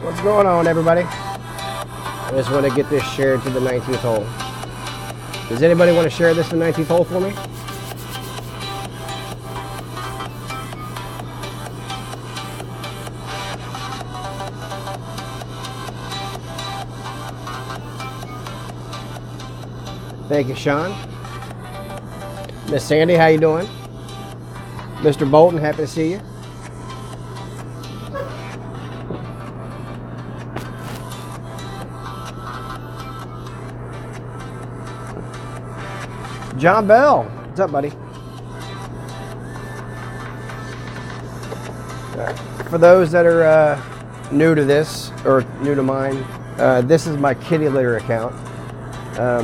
What's going on, everybody? I just want to get this shared to the 19th hole. Does anybody want to share this to the 19th hole for me? Thank you, Sean. Miss Sandy, how you doing? Mr. Bolton, happy to see you. John Bell, what's up, buddy? For those that are new to this, or new to mine, this is my kitty litter account.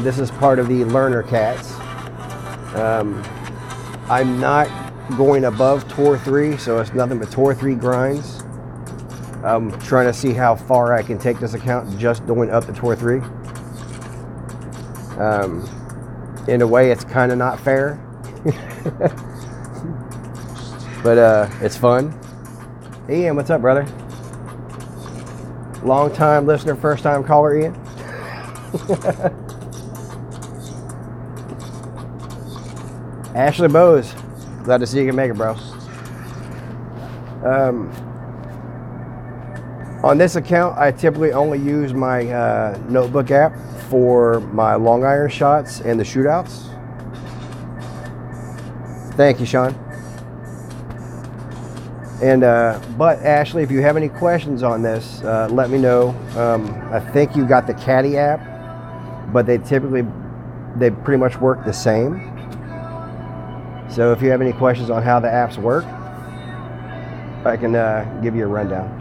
This is part of the Learner Cats. I'm not going above Tour 3, so it's nothing but Tour 3 grinds. I'm trying to see how far I can take this account just going up to Tour 3. In a way, it's kind of not fair, but it's fun. Ian, what's up, brother? Long time listener, first time caller, Ian. Ashley Bowes, glad to see you can make it, bro. On this account, I typically only use my notebook app for my long iron shots and the shootouts. Thank you, Sean. And but Ashley, if you have any questions on this, let me know. I think you got the Caddy app, but they pretty much work the same. So if you have any questions on how the apps work, I can give you a rundown.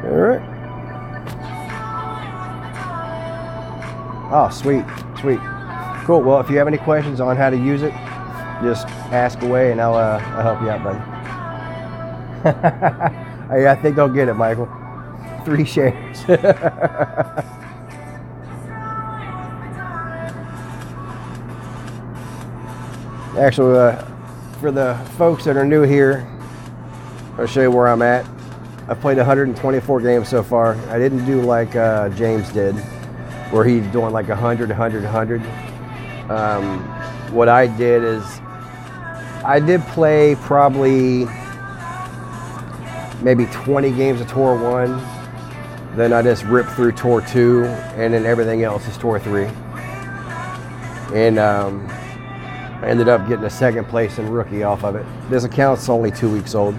All right. Oh, sweet, sweet. Cool. Well, if you have any questions on how to use it, just ask away and I'll help you out, buddy. I think they'll get it, Michael. 3 shares. Actually, for the folks that are new here, I'll show you where I'm at. I've played 124 games so far. I didn't do like James did, where he's doing like 100, 100, 100. What I did is, I did play probably maybe 20 games of Tour 1. Then I just ripped through Tour 2, and then everything else is Tour 3. And I ended up getting a second place in rookie off of it. This account's only 2 weeks old.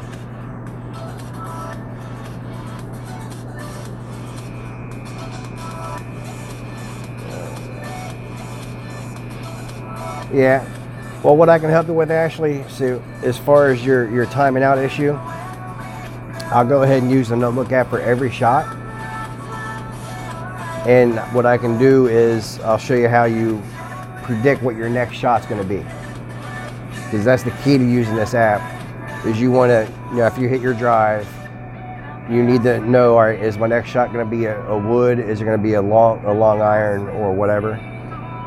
Yeah. Well, what I can help you with, Ashley, so as far as your timing out issue, I'll go ahead and use the notebook app for every shot. And what I can do is I'll show you how you predict what your next shot's going to be, because that's the key to using this app. Is you want to, if you hit your drive, you need to know, all right, is my next shot going to be a wood? Is it going to be a long iron or whatever?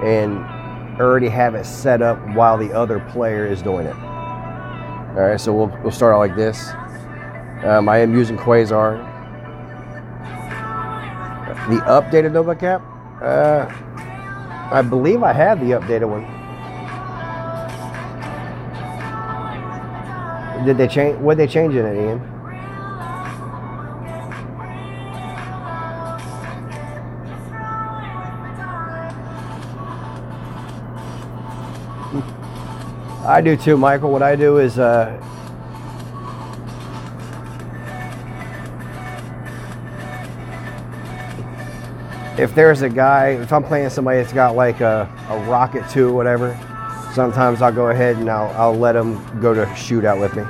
And already have it set up while the other player is doing it. All right, so we'll start out like this. I am using Quasar. The updated notebook app, I believe I have the updated one. Did they change? What did they change in it, Ian? I do too, Michael. What I do is if there's a guy, if I'm playing somebody that's got like a Rocket 2 or whatever, sometimes I'll go ahead and I'll let them go to shootout with me.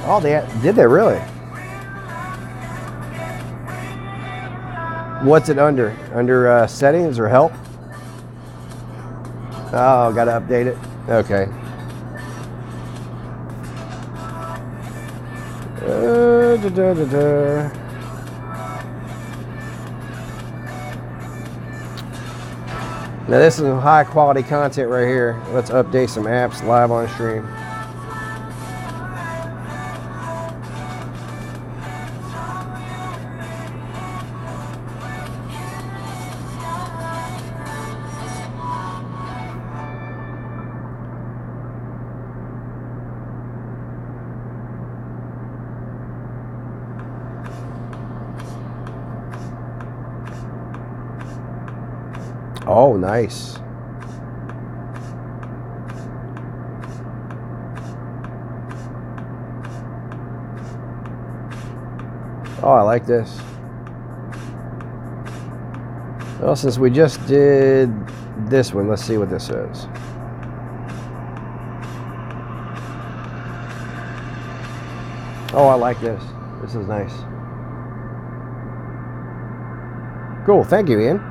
Oh, did they really? What's it under? Under settings or help? Oh, got to update it. Okay. Now this is some high quality content right here. Let's update some apps live on stream. Oh, nice. Oh, I like this. Well, since we just did this one, let's see what this says. Oh, I like this. This is nice. Cool. Thank you, Ian.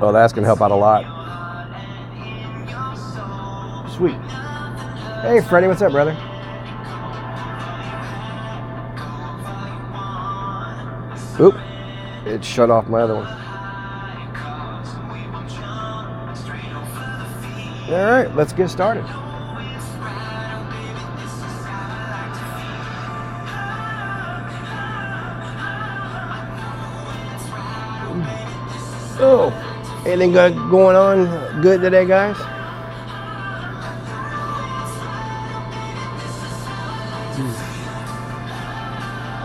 Oh, that's going to help out a lot. Sweet. Hey, Freddie, what's up, brother? Oop. It shut off my other one. All right, let's get started. Oh. Anything going on good today, guys?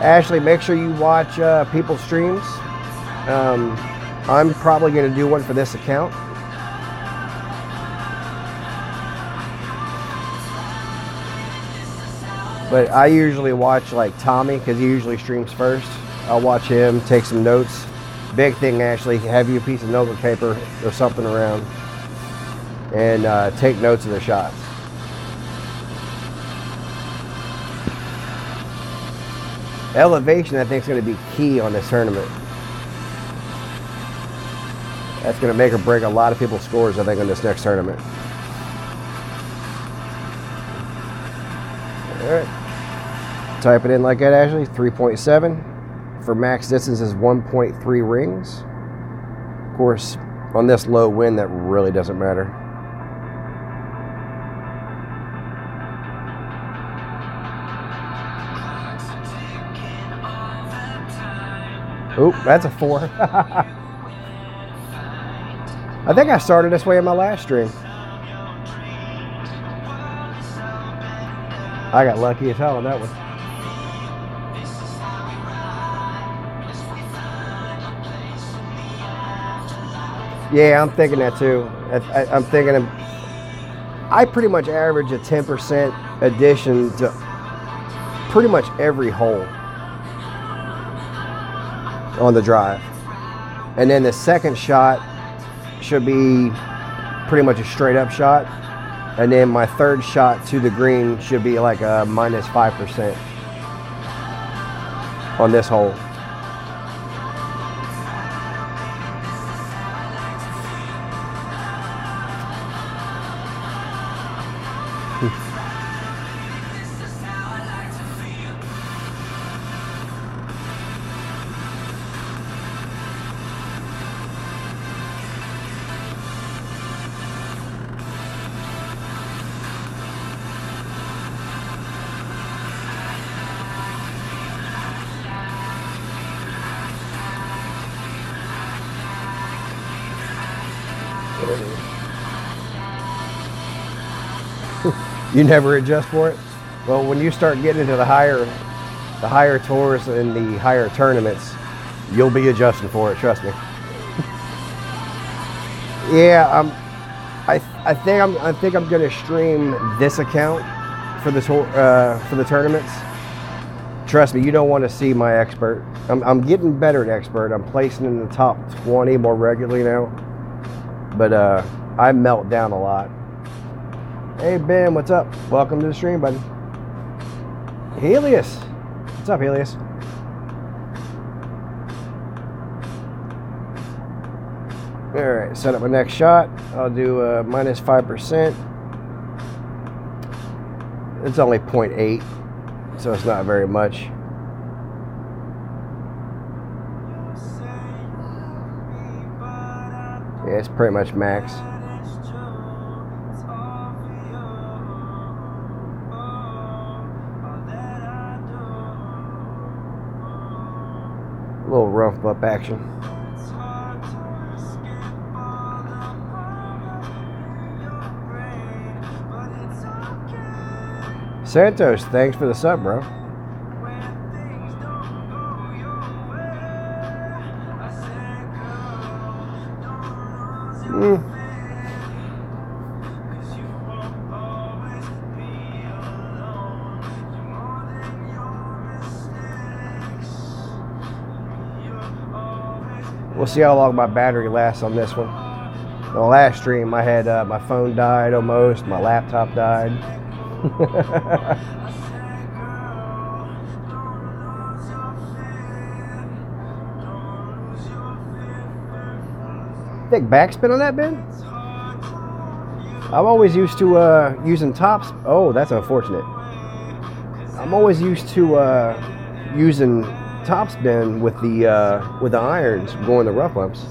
Ashley, make sure you watch people's streams. I'm probably going to do one for this account. But I usually watch like Tommy because he usually streams first. I'll watch him, take some notes. Big thing, Ashley, have you a piece of notebook paper or something around and take notes of the shots. Elevation, I think, is going to be key on this tournament. That's going to make or break a lot of people's scores, I think, on this next tournament. All right. Type it in like that, Ashley. 3.7. For max distance is 1.3 rings. Of course, on this low wind, that really doesn't matter. Oop, that's a 4. I think I started this way in my last stream. I got lucky as hell on that one. Yeah, I'm thinking that too. I'm thinking I pretty much average a 10% addition to pretty much every hole on the drive. And then the second shot should be pretty much a straight up shot. And then my third shot to the green should be like a minus 5% on this hole. You never adjust for it? Well, when you start getting into the higher tours and the higher tournaments, you'll be adjusting for it, trust me. Yeah, I think I'm gonna stream this account for the tournaments. Trust me, you don't want to see my expert. I'm getting better at expert. I'm placing in the top 20 more regularly now, but I melt down a lot. Hey Ben, what's up? Welcome to the stream, buddy. Helios, what's up, Helios? All right, set up my next shot. I'll do minus 5%. It's only 0.8. so it's not very much. Yeah, it's pretty much max. A little rough up action. Santos, thanks for the sub, bro. We'll see how long my battery lasts on this one. The last stream, I had my phone died almost, my laptop died. Thick backspin on that, Ben? I'm always used to using tops. Oh, that's unfortunate. I'm always used to using topspin with the irons going the rough bumps.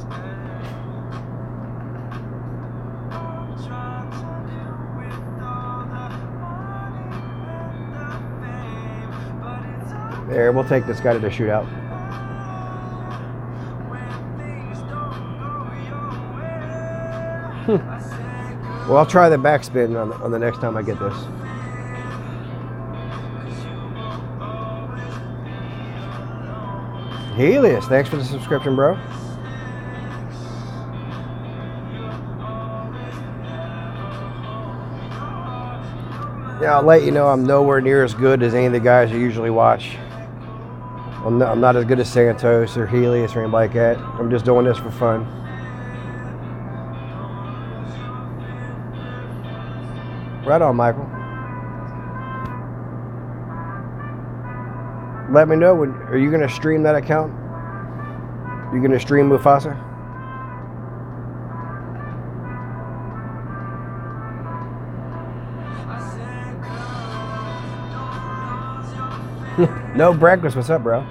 There, we'll take this guy to the shootout. Well, I'll try the backspin on the next time I get this. Helios, thanks for the subscription, bro. Yeah, I'll let you know I'm nowhere near as good as any of the guys you usually watch. I'm not as good as Santos or Helios or anybody like that. I'm just doing this for fun. Right on, Michael. Let me know, are you going to stream that account? You going to stream Mufasa? No breakfast. What's up, bro?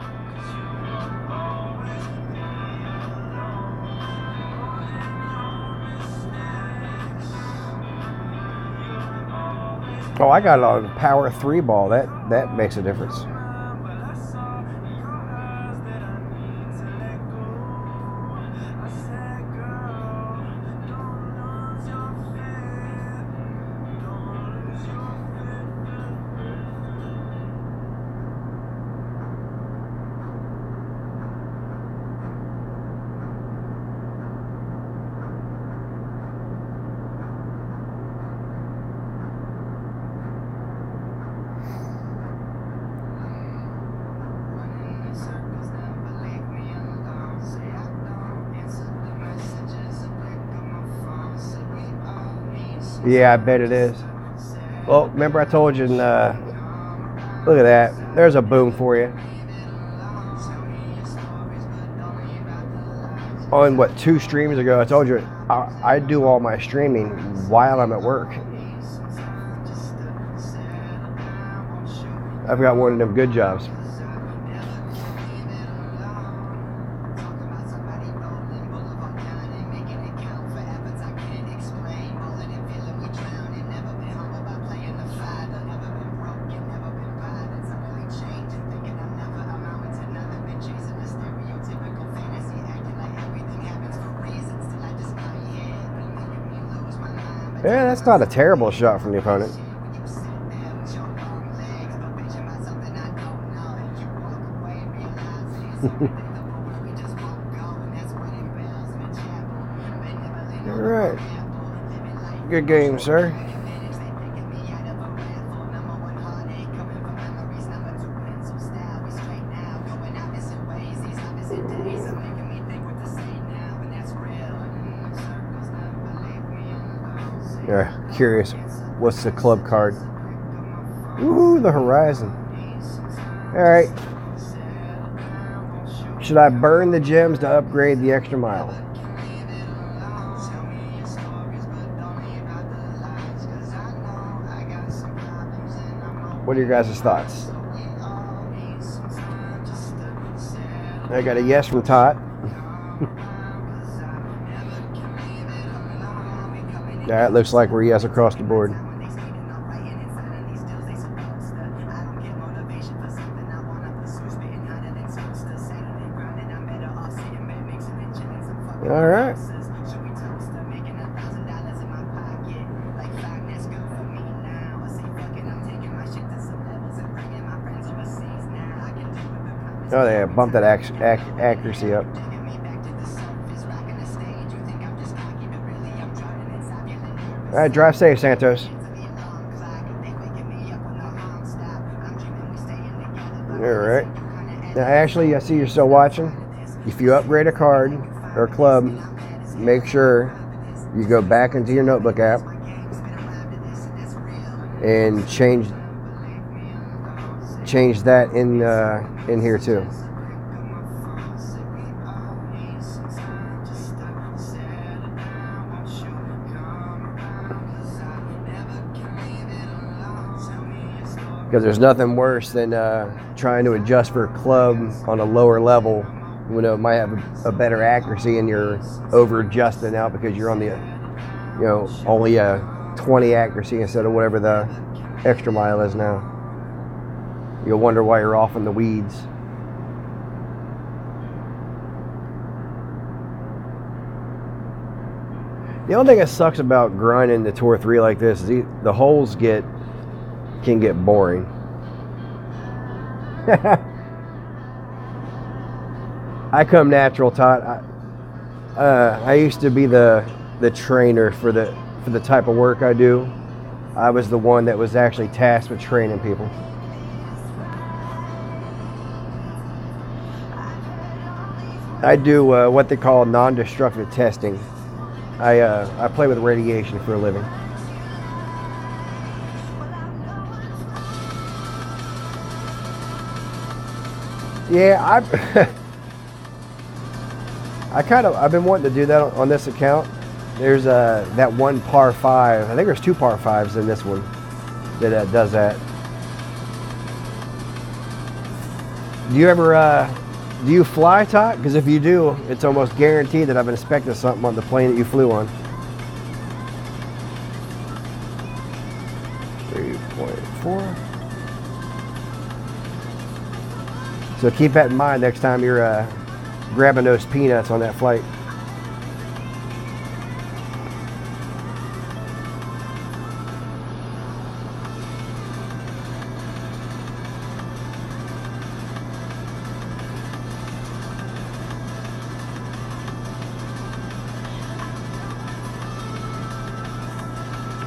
Oh, I got a power 3 ball. That makes a difference. Yeah, I bet it is. Well, remember I told you, look at that. There's a boom for you. On what, 2 streams ago, I told you I do all my streaming while I'm at work. I've got one of them good jobs. Yeah, that's not a terrible shot from the opponent. All right. Good game, sir. Yeah, curious. What's the club card? Ooh, the Horizon. All right. Should I burn the gems to upgrade the extra mile? What are your guys' thoughts? I got a yes from Todd. That looks like we're yes across the board. All right. Oh, they bumped that accuracy up. All right, drive safe, Santos. All right. Now, Ashley, I see you're still watching. If you upgrade a card or club, make sure you go back into your notebook app and change that in here too. Because there's nothing worse than trying to adjust for a club on a lower level when it might have a better accuracy and you're over adjusting out because you're on the, only a 20 accuracy instead of whatever the extra mile is now. You'll wonder why you're off in the weeds. The only thing that sucks about grinding the Tour 3 like this is the holes can get boring. I come natural, Todd. I used to be the trainer for the type of work I do. I was the one that was actually tasked with training people. I do what they call non-destructive testing. I play with radiation for a living. Yeah, I've been wanting to do that on this account. There's that one par 5. I think there's 2 par 5s in this one that does that. Do you fly, Todd? Because if you do, it's almost guaranteed that I've inspected something on the plane that you flew on. 3.4. So keep that in mind next time you're grabbing those peanuts on that flight.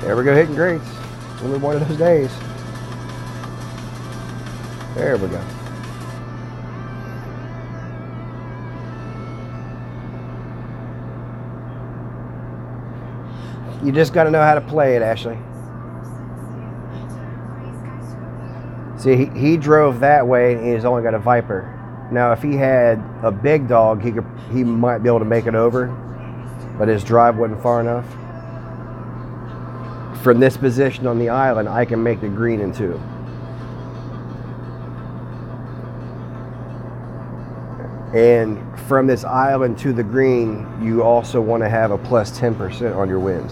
There we go, hitting greats. It's only one of those days. There we go. You just got to know how to play it, Ashley. See, he drove that way and he's only got a Viper. Now, if he had a big dog, he might be able to make it over, but his drive wasn't far enough. From this position on the island, I can make the green in 2. And from this island to the green, you also want to have a plus 10% on your wind.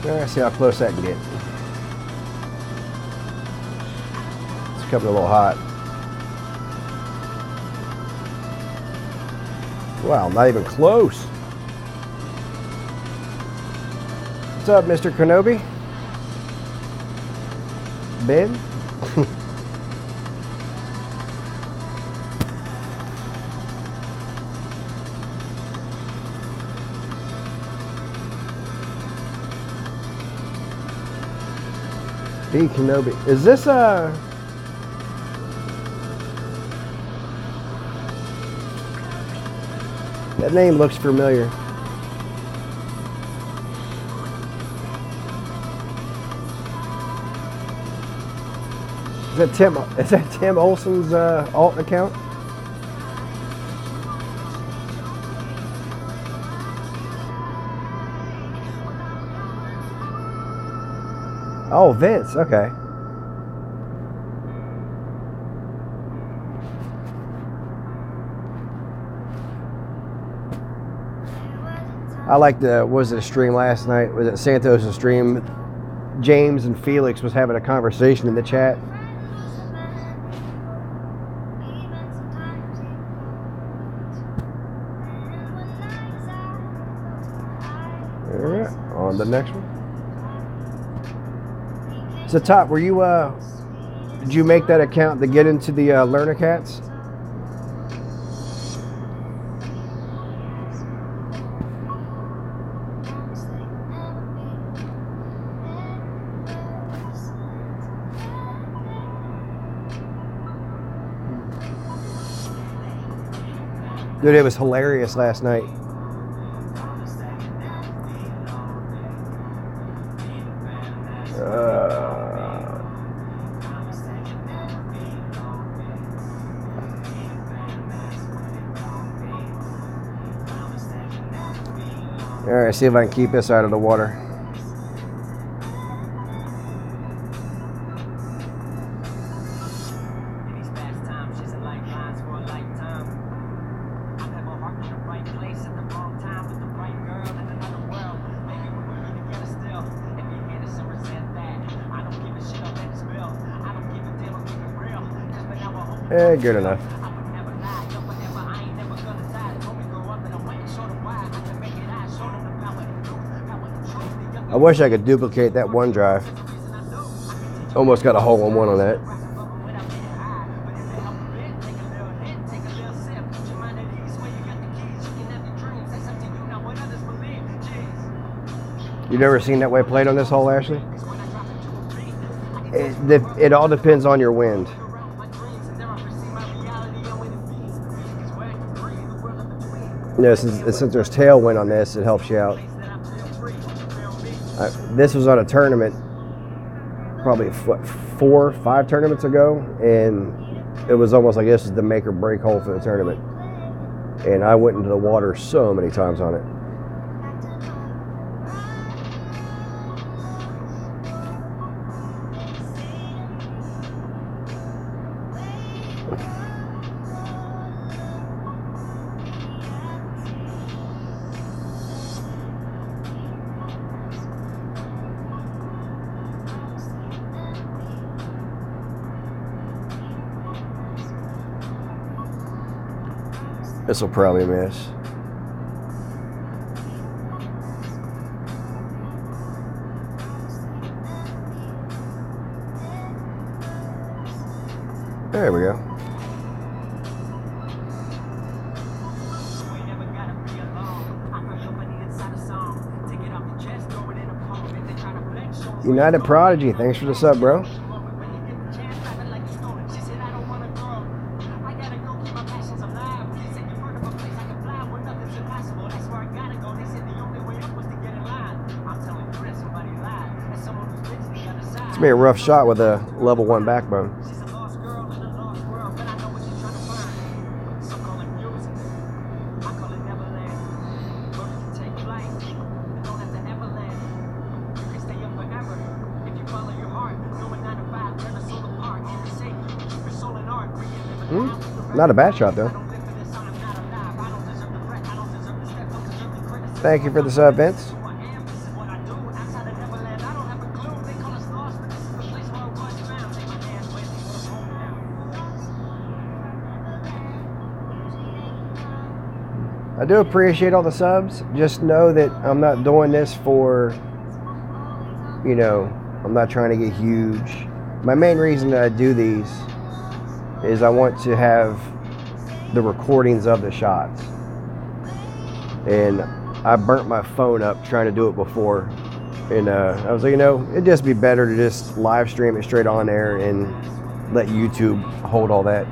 Let's see how close that can get. It's coming a little hot. Wow, not even close. What's up, Mr. Kenobi? Ben? B. Kenobi. Is this that name looks familiar. Is that Tim Olson's alt account? Oh, Vince, okay. I liked was it a stream last night? Was it Santos' stream? James and Felix was having a conversation in the chat. Alright, on the next one. So Top, were you did you make that account to get into the Learner Cats? Dude, it was hilarious last night. All right, see if I can keep this out of the water. Good enough. I wish I could duplicate that OneDrive. Almost got a hole-in-one on that. You never seen that way played on this hole, Ashley? It all depends on your wind. No, since there's tailwind on this, it helps you out. This was on a tournament, probably 4 or 5 tournaments ago, and it was almost like this is the make or break hole for the tournament. And I went into the water so many times on it. This will probably miss. There we go. United Prodigy, thanks for the sub, bro. It's gonna be a rough shot with a level 1 backbone. Not a bad shot though. Thank you for the sub, Vince. I do appreciate all the subs. Just know that I'm not doing this for, you know, I'm not trying to get huge. My main reason that I do these is I want to have the recordings of the shots. And I burnt my phone up trying to do it before. And I was like, you know, it'd just be better to just live stream it straight on there and let YouTube hold all that,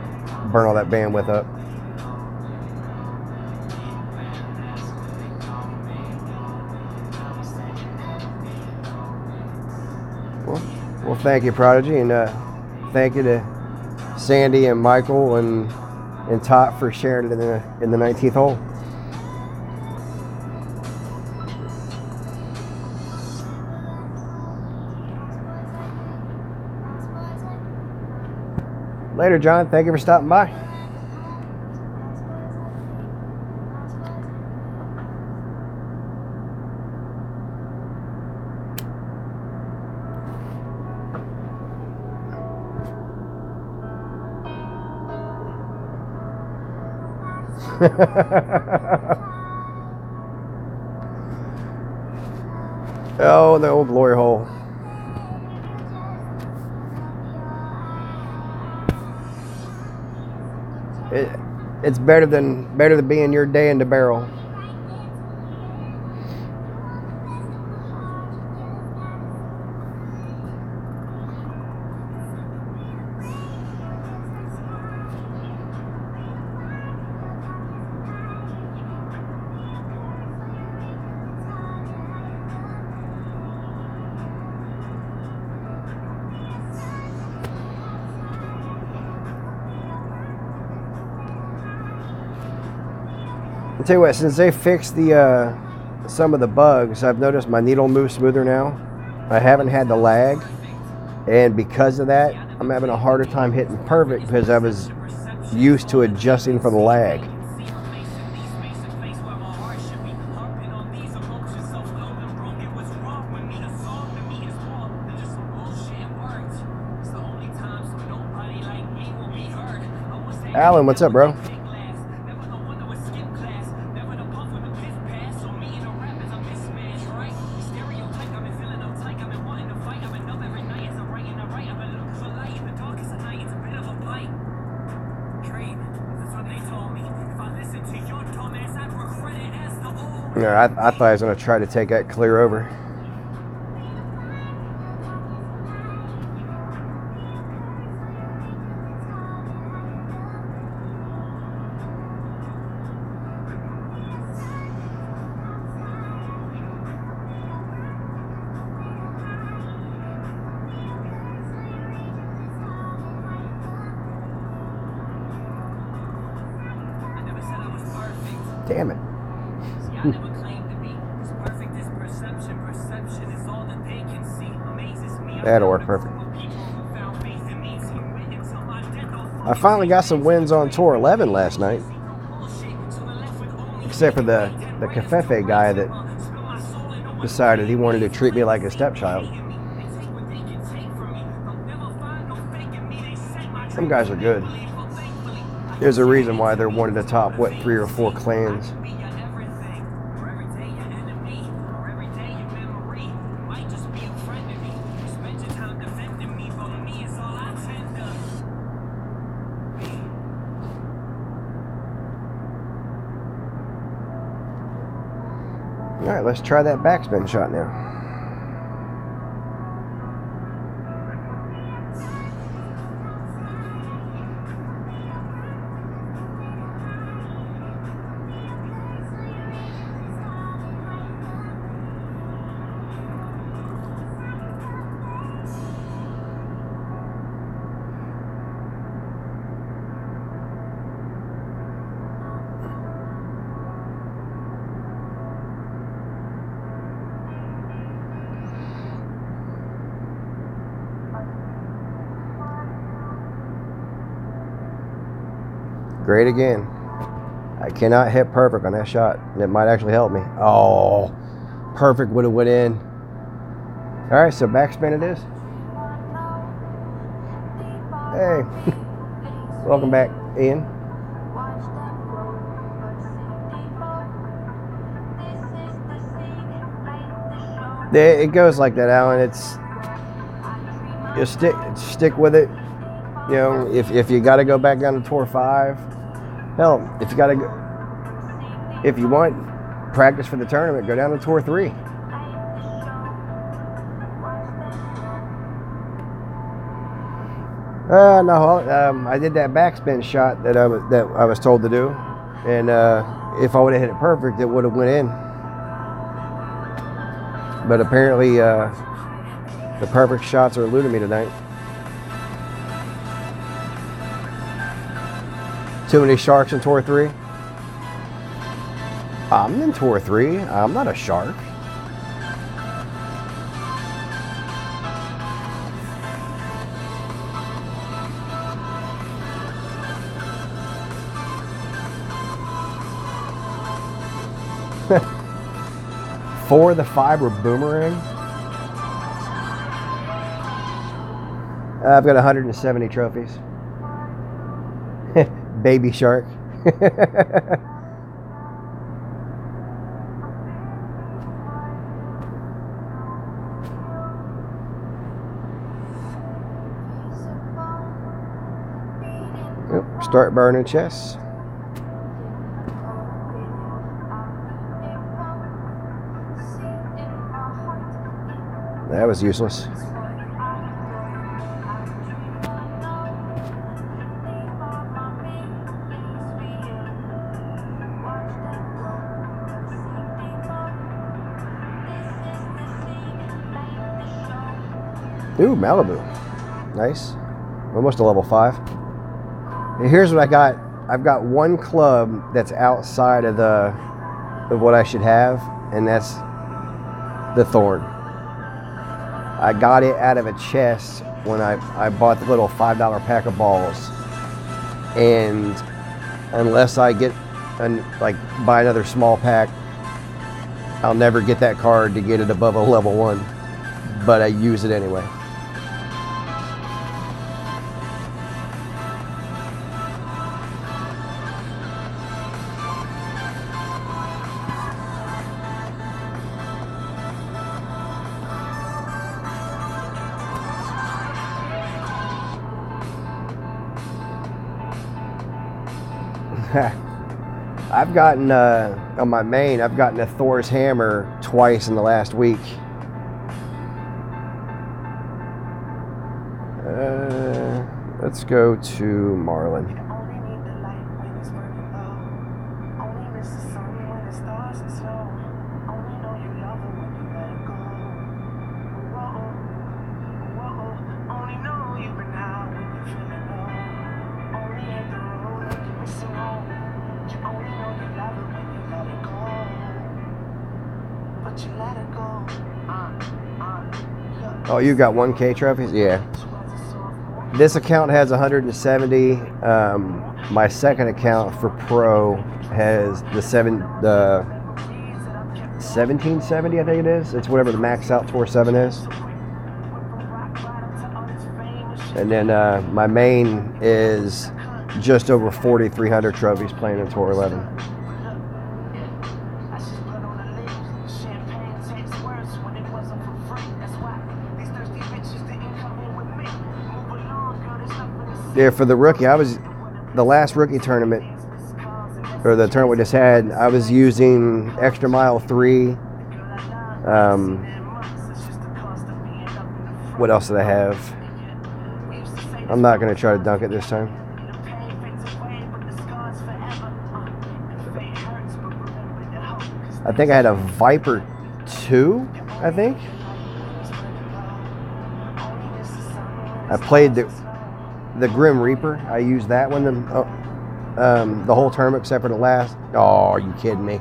burn all that bandwidth up. Well, thank you, Prodigy, and thank you to Sandy and Michael and Tot for sharing it in the 19th hole. Later, John. Thank you for stopping by. Oh, the old glory hole. It's better than being your day in the barrel. I'll tell you what, since they fixed the some of the bugs, I've noticed my needle moves smoother now. I haven't had the lag, and because of that, I'm having a harder time hitting perfect because I was used to adjusting for the lag. Alan, what's up, bro? Yeah, I thought I was going to try to take that clear over. Damn it. That'll work perfect. I finally got some wins on Tour 11 last night. Except for the Cafefe guy that decided he wanted to treat me like a stepchild. Some guys are good. There's a reason why they're one of the top, 3 or 4 clans. All right, let's try that backspin shot now. Great again. I cannot hit perfect on that shot, and it might actually help me. Oh, perfect would have went in. All right, so backspin it is. Hey, welcome back, Ian. It goes like that, Alan. It's you stick with it. You know, if you got to go back down to Tour 5, hell, if you want practice for the tournament, go down to Tour 3. No, I did that backspin shot that I was told to do, and if I would have hit it perfect, it would have went in. But apparently, the perfect shots are eluding me tonight. Too many sharks in Tour 3? I'm in Tour 3. I'm not a shark. For the fiber boomerang? I've got 170 trophies. Baby shark. Yep, start burning chests. That was useless. Ooh, Malibu. Nice. Almost a level 5. And here's what I got. I've got one club that's outside of what I should have, and that's the Thorn. I got it out of a chest when I bought the little $5 pack of balls. And unless I get buy another small pack, I'll never get that card to get it above a level 1. But I use it anyway. I've gotten, on my main, I've gotten a Thor's hammer twice in the last week. Let's go to Marlin. Oh, you got 1K trophies? Yeah. This account has 170. My second account for Pro has the 1770, I think it is. It's whatever the max out Tour 7 is. And then my main is just over 4,300 trophies playing in Tour 11. Yeah, for the rookie, the last rookie tournament, or the tournament we just had, I was using Extra Mile 3. What else did I have? I'm not going to try to dunk it this time. I think I had a Viper 2, I think. I played the Grim Reaper. I used that one the whole tournament except for the last. Oh, are you kidding me?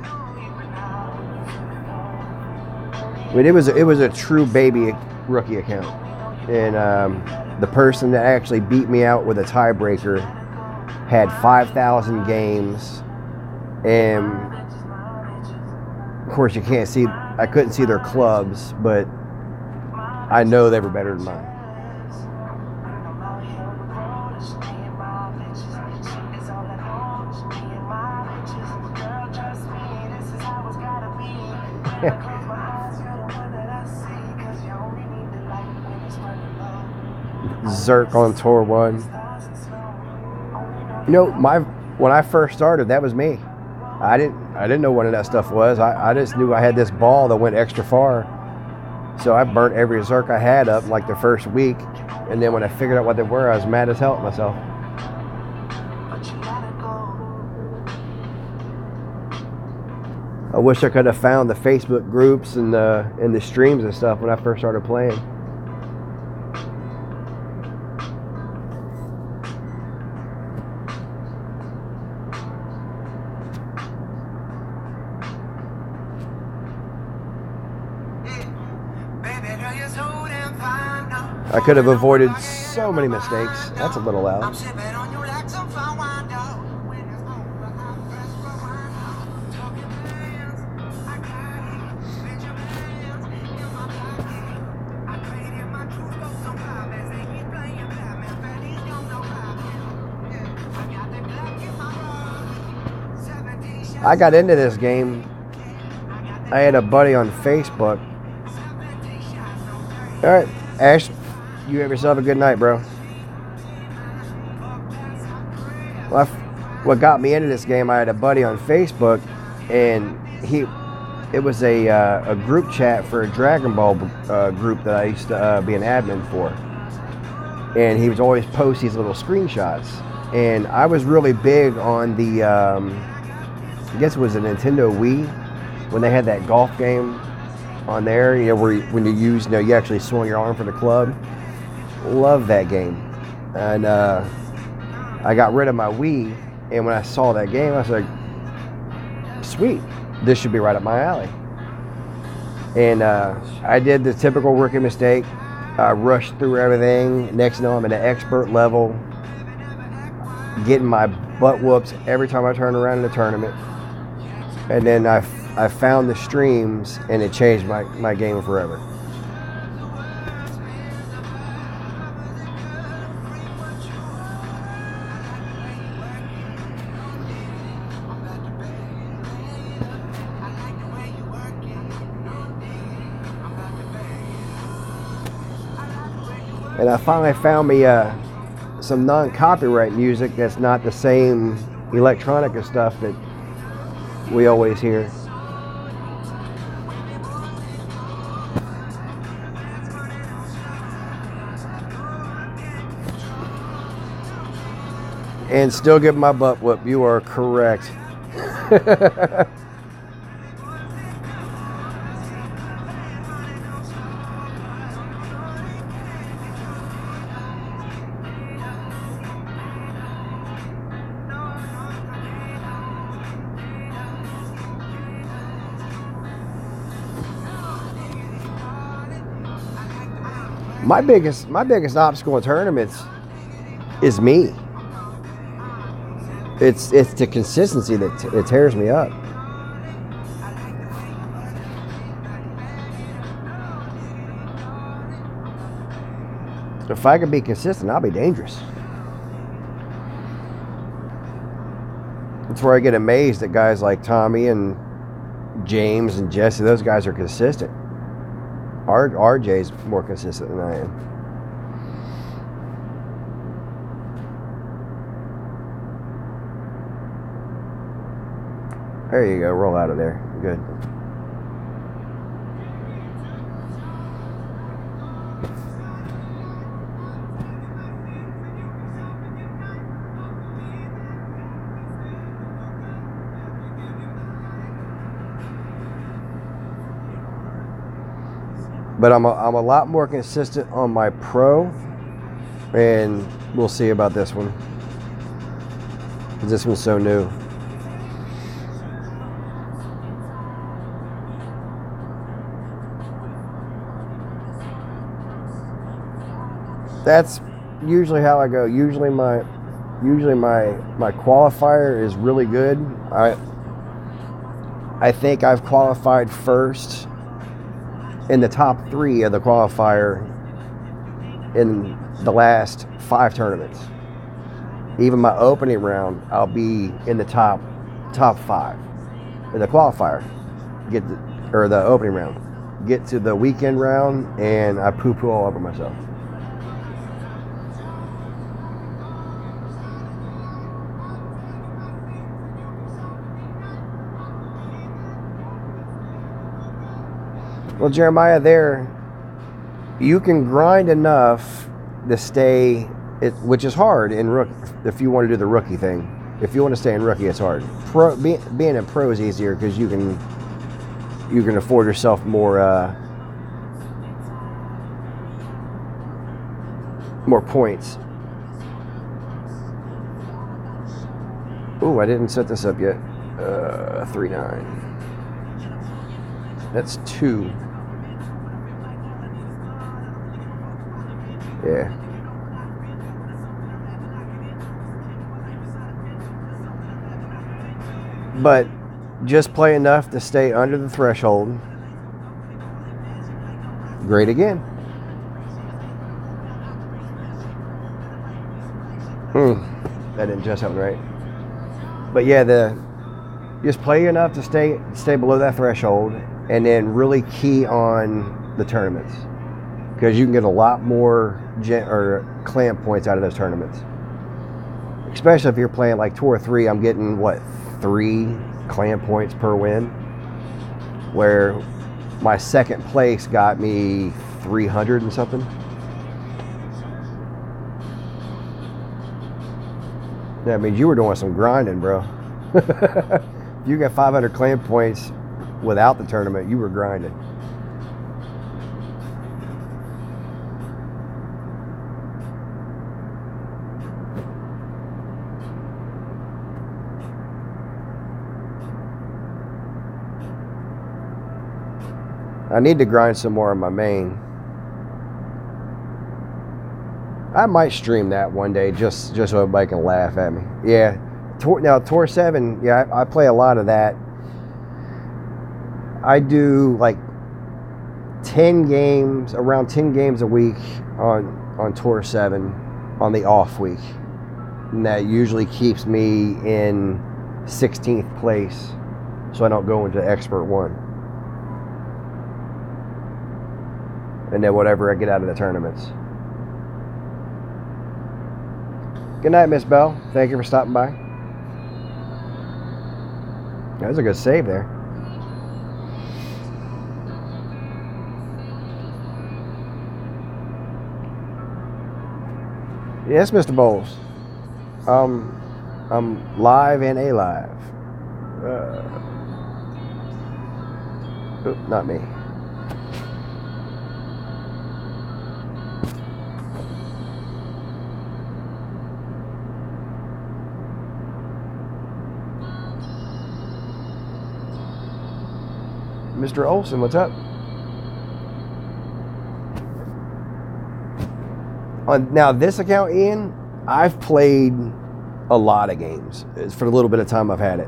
I mean, it was a true baby rookie account, and the person that actually beat me out with a tiebreaker had 5,000 games, and of course you can't see. I couldn't see their clubs, but I know they were better than mine. Zerk on Tour 1. You know, when I first started, that was me. I didn't know what that stuff was. I just knew I had this ball that went extra far. So I burnt every Zerk I had up like the first week, and then when I figured out what they were, I was mad as hell at myself. I wish I could have found the Facebook groups and the streams and stuff when I first started playing. I could have avoided so many mistakes. That's a little loud. I got into this game. I had a buddy on Facebook. All right, Ash, you have yourself a good night, bro. Well, what got me into this game, I had a buddy on Facebook, and it was a group chat for a Dragon Ball group that I used to be an admin for. And he was always post these little screenshots. And I was really big on the, I guess it was a Nintendo Wii, when they had that golf game on there, you know, where when you use, you know, you actually swung your arm for the club. Love that game. And I got rid of my Wii, and when I saw that game, I was like, sweet, this should be right up my alley. And I did the typical rookie mistake. I rushed through everything. Next thing you know, I'm at an expert level, getting my butt whoops every time I turn around in the tournament. And then I found the streams, and it changed my game forever. And I finally found me some non-copyright music that's not the same electronica stuff that we always hear. And still get my butt whooped. You are correct. My biggest obstacle in tournaments is me. It's the consistency that it tears me up. If I could be consistent, I'll be dangerous. That's where I get amazed at guys like Tommy and James and Jesse. Those guys are consistent. RJ's more consistent than I am. There you go. Roll out of there. Good. But I'm a lot more consistent on my pro, and we'll see about this one, because this one's so new. That's usually how I go. Usually my qualifier is really good. I think I've qualified first in the top 3 of the qualifier in the last 5 tournaments. Even my opening round, I'll be in the top 5 in the qualifier. Or the opening round. Get to the weekend round, and I poo-poo all over myself. Well, Jeremiah, there, you can grind enough to stay, which is hard in rookie, if you want to do the rookie thing. If you want to stay in rookie, it's hard. Being a pro is easier because you can afford yourself more points. Oh, I didn't set this up yet. 3-9. That's 2. Yeah. But just play enough to stay under the threshold. Great again. That didn't just happen right. But yeah, just play enough to stay below that threshold, and then really key on the tournaments, because you can get a lot more clamp points out of those tournaments. Especially if you're playing like Tour 3, I'm getting 3 clamp points per win, where my second place got me 300 and something. That means you were doing some grinding, bro. If you got 500 clamp points without the tournament, you were grinding. I need to grind some more on my main. I might stream that one day just so everybody can laugh at me. Yeah. Now, Tour 7, yeah, I play a lot of that. I do like 10 games, around 10 games a week on Tour 7 on the off week. And that usually keeps me in 16th place, so I don't go into Expert 1. And then whatever I get out of the tournaments. Good night, Miss Bell. Thank you for stopping by. That was a good save there. Yes, Mr. Bowles. I'm live and alive. Oop, not me. Mr. Olson, what's up? On now this account, Ian, I've played a lot of games for the little bit of time I've had it.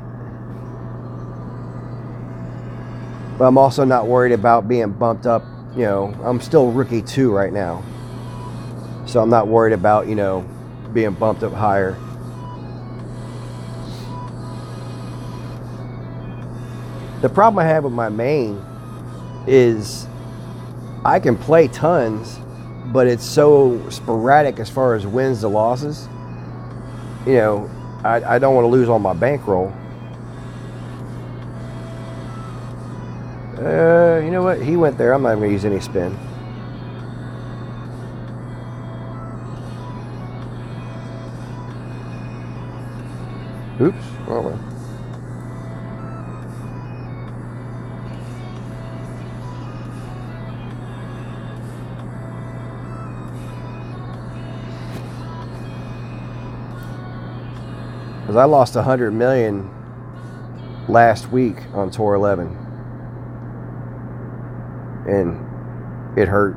But I'm also not worried about being bumped up. You know, I'm still rookie 2 right now, so I'm not worried about, you know, being bumped up higher. The problem I have with my main is I can play tons, but it's so sporadic as far as wins to losses. You know, I don't want to lose all my bankroll. You know what? He went there. I'm not going to use any spin. Oops. Oh, well. Because I lost 100 million last week on Tour 11, and it hurt.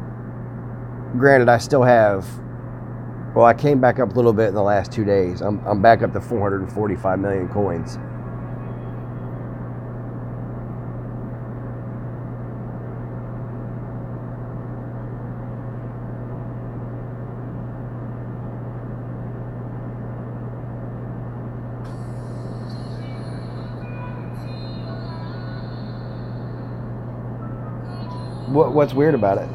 Granted, I still have. Well, I came back up a little bit in the last 2 days. I'm back up to 445 million coins. What's weird about it?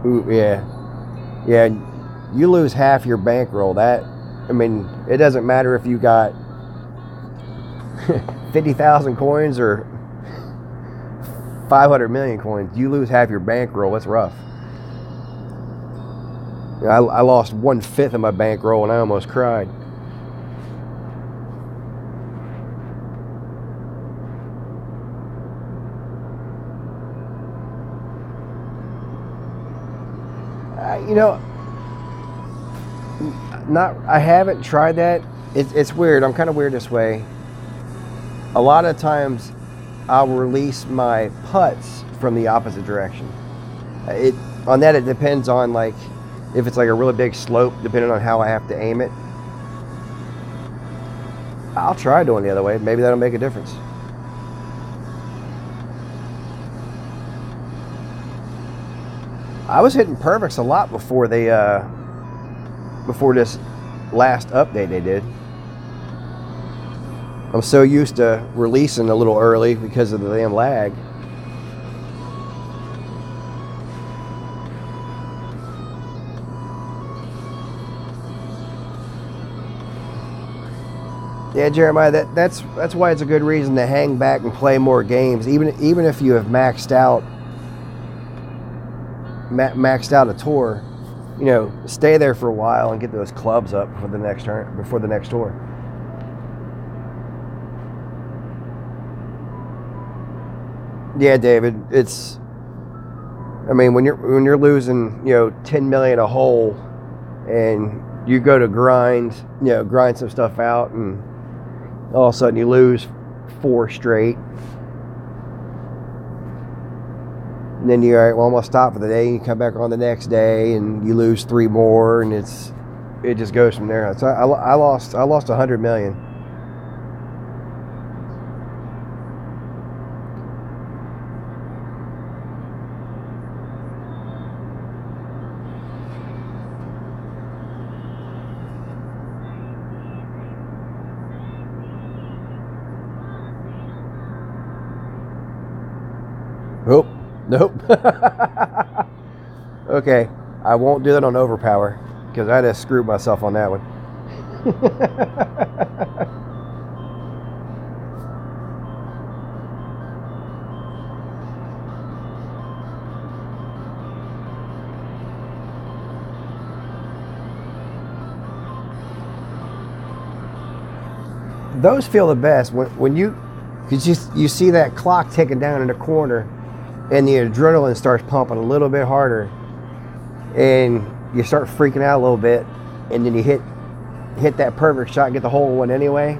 Ooh, yeah. You lose half your bankroll. That I mean, it doesn't matter if you got 50,000 coins or 500 million coins. You lose half your bankroll. It's rough. I lost 1/5 of my bankroll and I almost cried. You know, I haven't tried that. It's weird. I'm kind of weird this way. A lot of times I'll release my putts from the opposite direction. It depends on, like, if it's like a really big slope, depending on how I have to aim it. I'll try doing the other way. Maybe that'll make a difference. I was hitting perfects a lot before this last update they did. I'm so used to releasing a little early because of the damn lag. Yeah, Jeremiah, that's why it's a good reason to hang back and play more games, even if you have maxed out a tour. You know, stay there for a while and get those clubs up before the next tour. Yeah, David, I mean, when you're losing, 10 million a hole, and you go to grind some stuff out, and all of a sudden you lose 4 straight, and then you're all right, well, I'm gonna stop for the day, and you come back on the next day and you lose 3 more, and it just goes from there. So I lost 100 million. Oh, nope. Okay, I won't do that on Overpower because I just screwed myself on that one. Those feel the best when you see that clock ticking down in the corner, and the adrenaline starts pumping a little bit harder, and you start freaking out a little bit, and then you hit that perfect shot and get the hole in one anyway.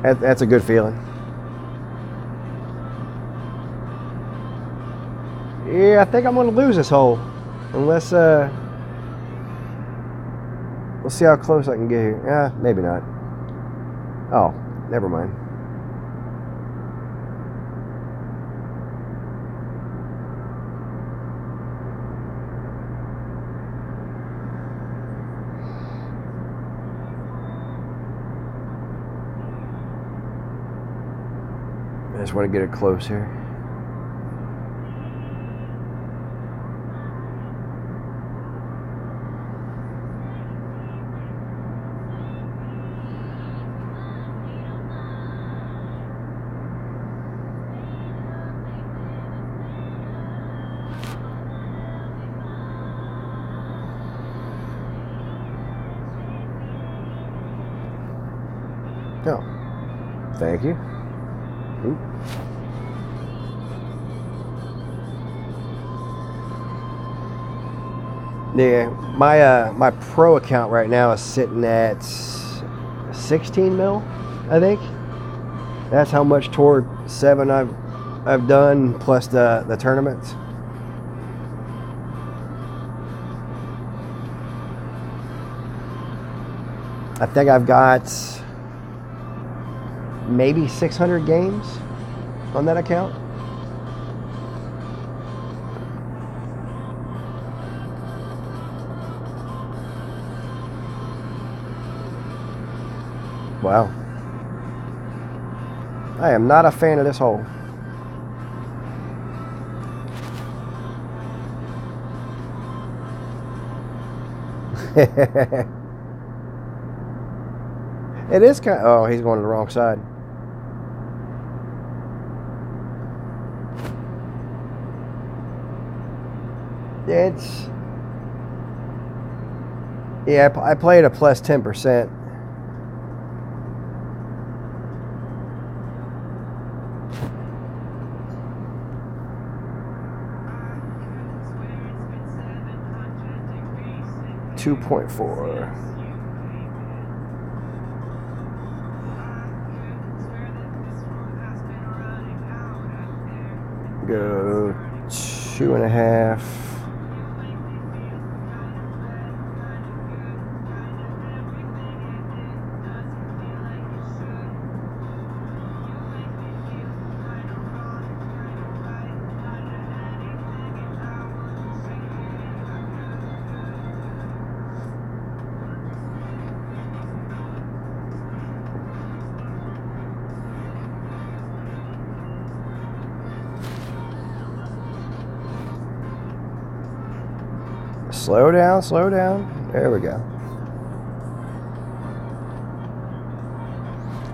That's a good feeling. Yeah, I think I'm going to lose this hole, unless we'll see how close I can get here. Yeah, maybe not. Oh, never mind. I just want to get it close here. Oh, thank you. Ooh. Yeah, my pro account right now is sitting at 16 mil, I think. That's how much Tour 7 I've done, plus the tournaments. I think I've got maybe 600 games on that account. Wow. I am not a fan of this hole. It is kind of, oh, he's going to the wrong side. Yeah, I played a plus 10%. $2.4. Go 2.5. Slow down, slow down. There we go.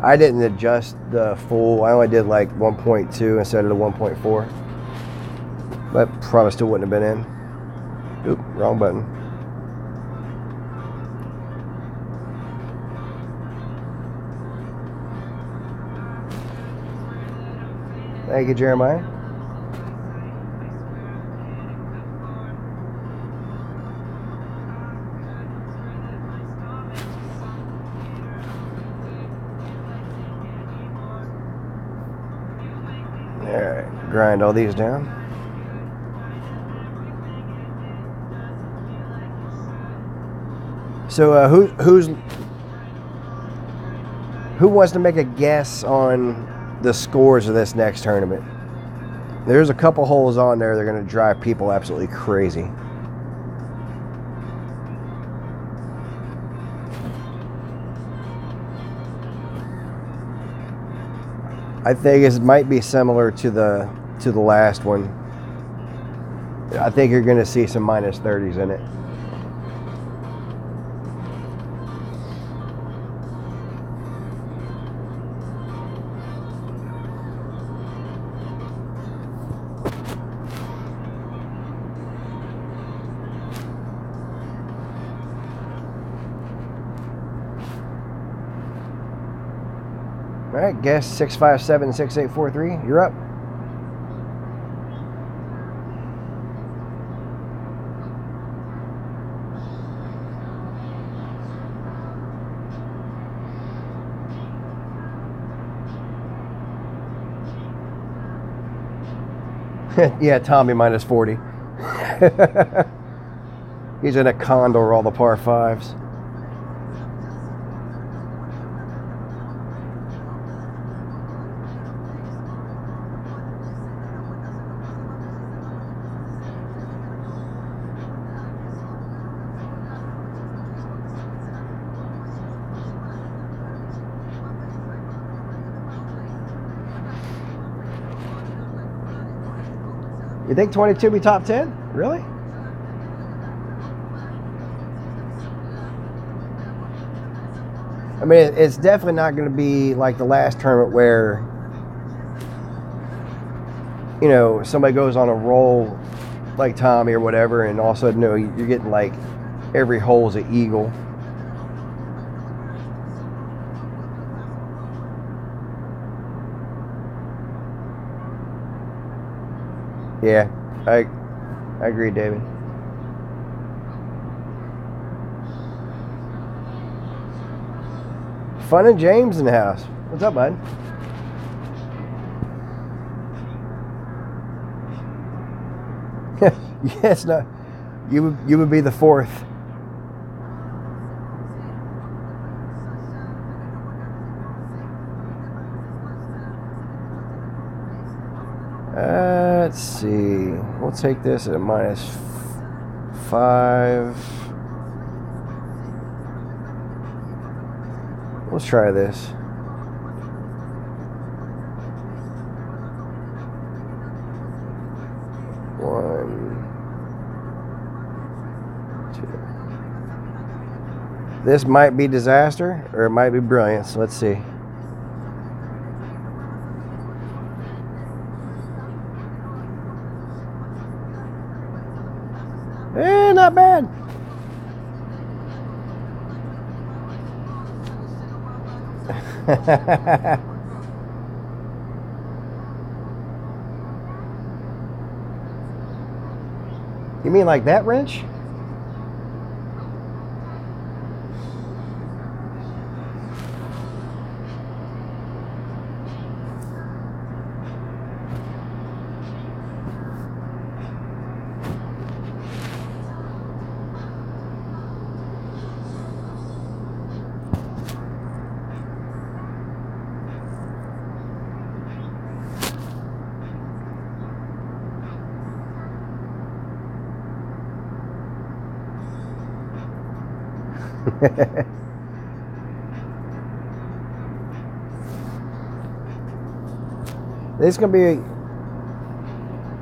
I didn't adjust the full. I only did like 1.2 instead of the 1.4. But probably still wouldn't have been in. Oop, wrong button. Thank you, Jeremiah. Alright, grind all these down. So who wants to make a guess on the scores of this next tournament? There's a couple holes on there that are going to drive people absolutely crazy. I think it might be similar to the last one. I think you're going to see some minus 30s in it. All right, guess 657-6843. You're up. Yeah, Tommy minus 40. He's in a condor all the par fives. You think 22 be top 10? Really? I mean, it's definitely not going to be like the last tournament where, you know, somebody goes on a roll like Tommy or whatever, and all of a sudden, no, you're getting like every hole's an eagle. Yeah, I agree, David. Fun and James in the house. What's up, bud? Yes, no, you would be the fourth. Let's see. We'll take this at a minus 5. Let's try this. One, two. This might be disaster or it might be brilliant. So let's see. Not bad. You mean like that wrench? This is going to be,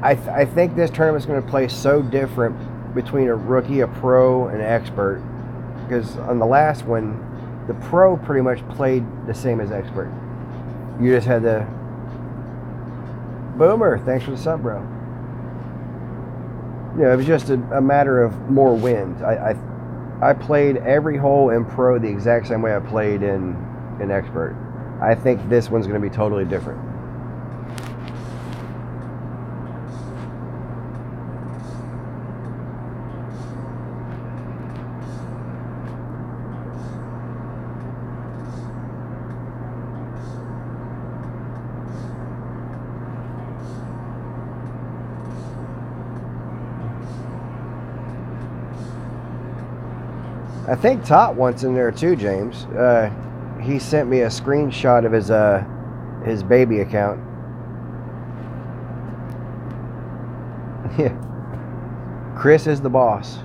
I think this tournament's going to play so different between a rookie, a pro, and an expert. Because on the last one, the pro pretty much played the same as expert. You just had the Boomer, thanks for the sub, bro. You know, it was just a matter of more wins. I played every hole in pro the exact same way I played in expert. I think this one's going to be totally different. I think Tot wants in there too, James. He sent me a screenshot of his baby account. Yeah. Chris is the boss.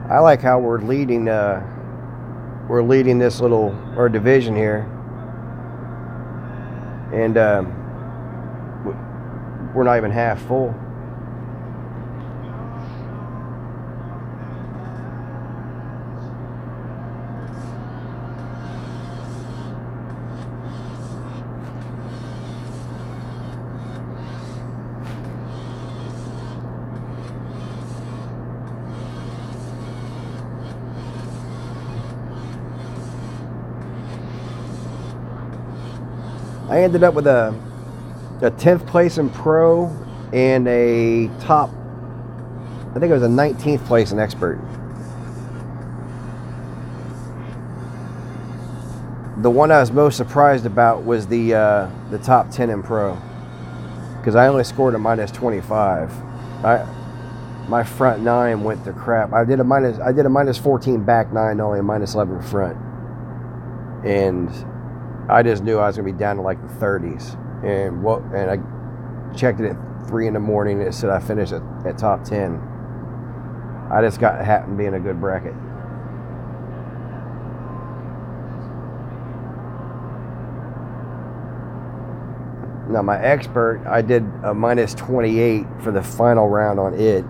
I like how we're leading this our division here, and we're not even half full. I ended up with a 10th place in pro and a top, I think it was a 19th place in expert. The one I was most surprised about was the top 10 in pro, because I only scored a minus 25. My front nine went to crap. I did a minus 14 back nine, only a minus 11 front, and I just knew I was going to be down to like the 30s. And I checked it at 3 in the morning. And it said I finished at top 10. I just happened to be in a good bracket. Now my expert, I did a minus 28 for the final round on it.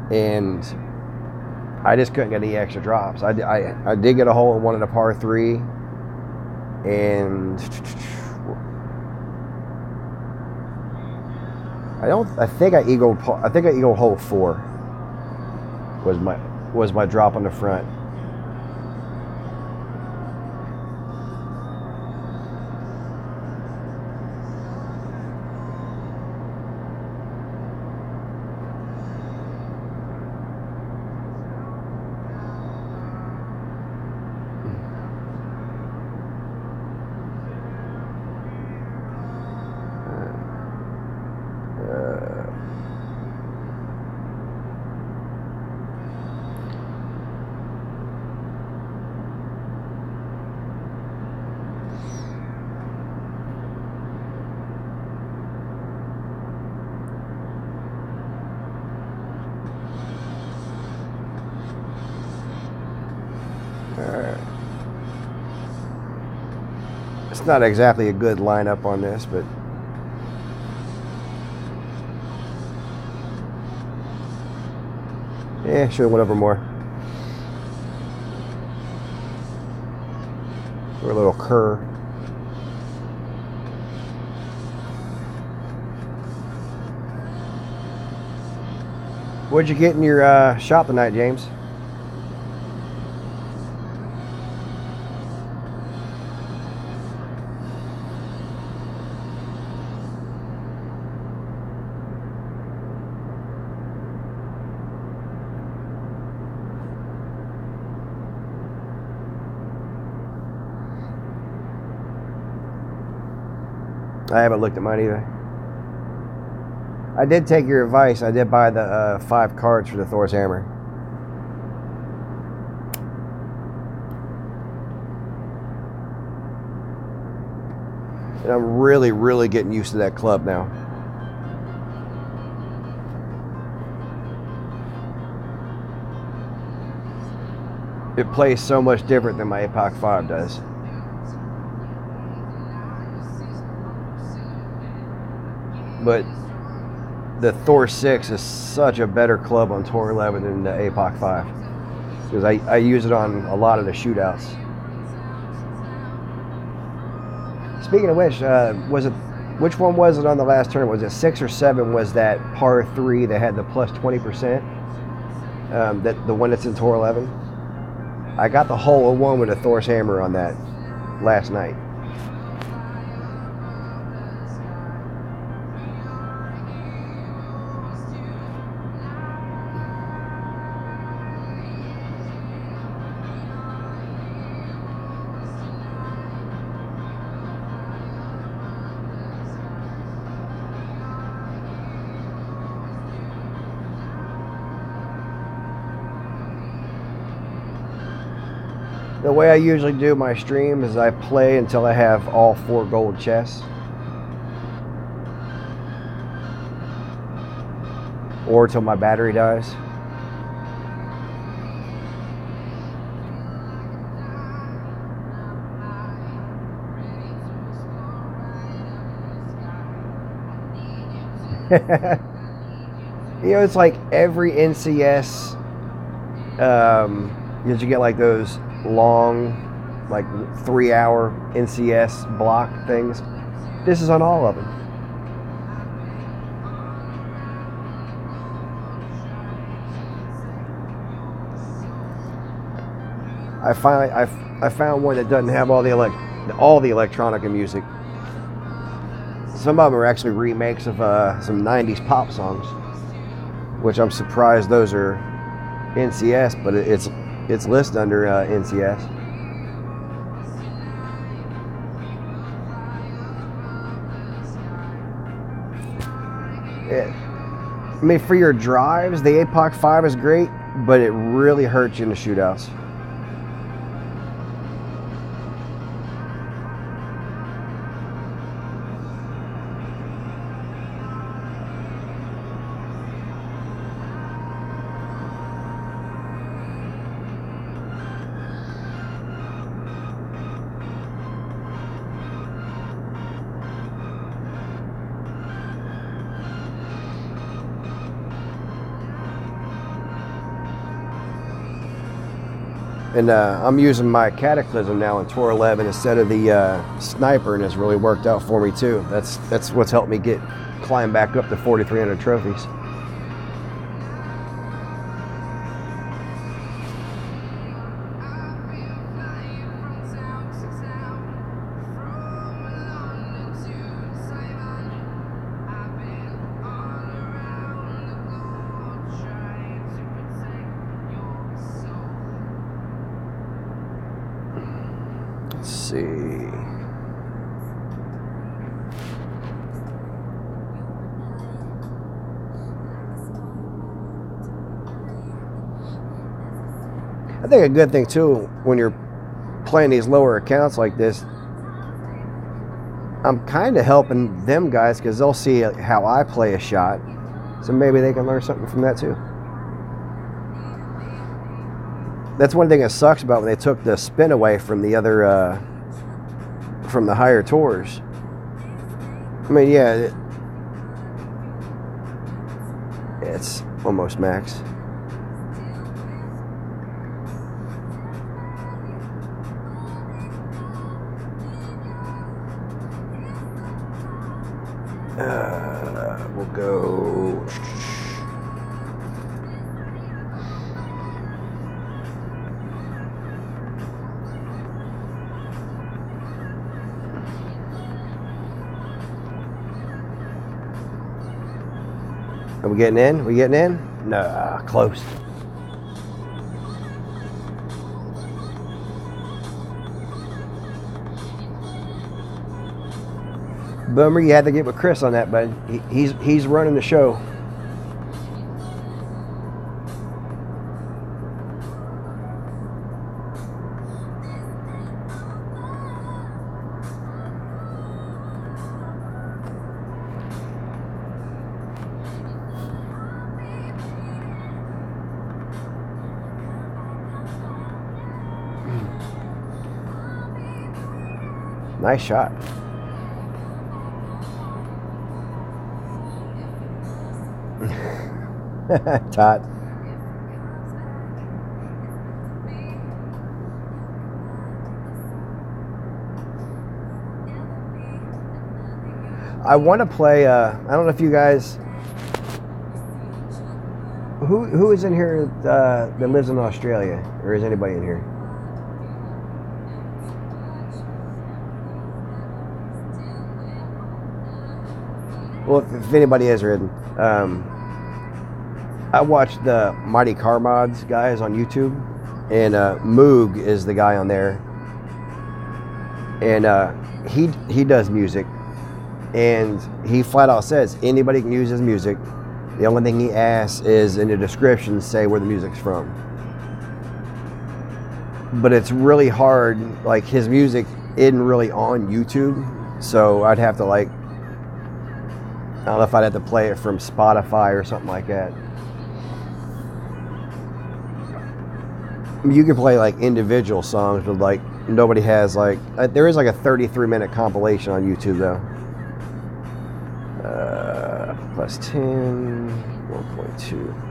And I just couldn't get any extra drops. I did get a hole in one at a par 3. And I think I eagled hole 4 was my drop on the front. It's not exactly a good lineup on this, but yeah, should have went over more. Or a little Kerr. What'd you get in your shop tonight, James? I haven't looked at mine either. I did take your advice. I did buy the 5 cards for the Thor's Hammer. And I'm really getting used to that club now. It plays so much different than my APOC 5 does. But the Thor 6 is such a better club on Tour 11 than the APOC 5. Because I use it on a lot of the shootouts. Speaking of which, which one was it on the last tournament? Was it 6 or 7 was that par 3 that had the plus 20%? That the one that's in Tour 11? I got the hole in one with a Thor's Hammer on that last night. The way I usually do my stream is I play until I have all 4 gold chests. Or till my battery dies. You know, it's like every NCS, did you get like those long, like 3-hour NCS block things? This is on all of them. I found one that doesn't have all the electronica music. Some of them are actually remakes of some 90s pop songs, which I'm surprised those are NCS, but it's listed under NCS. I mean, for your drives, the APOC 5 is great, but it really hurts you in the shootouts. And I'm using my Cataclysm now in Tour 11 instead of the Sniper, and it's really worked out for me too. That's what's helped me climb back up to 4,300 trophies. Let's see. I think a good thing too, when you're playing these lower accounts like this, I'm kind of helping them guys because they'll see how I play a shot, so maybe they can learn something from that too. That's one thing that sucks about when they took the spin away from the other from the higher tours. I mean, yeah, it's almost max. We'll go. Are we getting in? We getting in? Nah, close. Boomer, you had to get with Chris on that, bud. He's running the show. Nice shot. Tot. I want to play. I don't know if you guys. Who is in here that lives in Australia, or is anybody in here? Well, if anybody is written, I watched the Mighty Car Mods guys on YouTube, and Moog is the guy on there, and he does music, and he flat out says anybody can use his music. The only thing he asks is in the description say where the music's from. But it's really hard. Like, his music isn't really on YouTube, so I'd have to, like, I don't know if I'd have to play it from Spotify or something like that. I mean, you can play like individual songs, but like nobody has like there is like a 33-minute compilation on YouTube though. Plus 10, 1.2.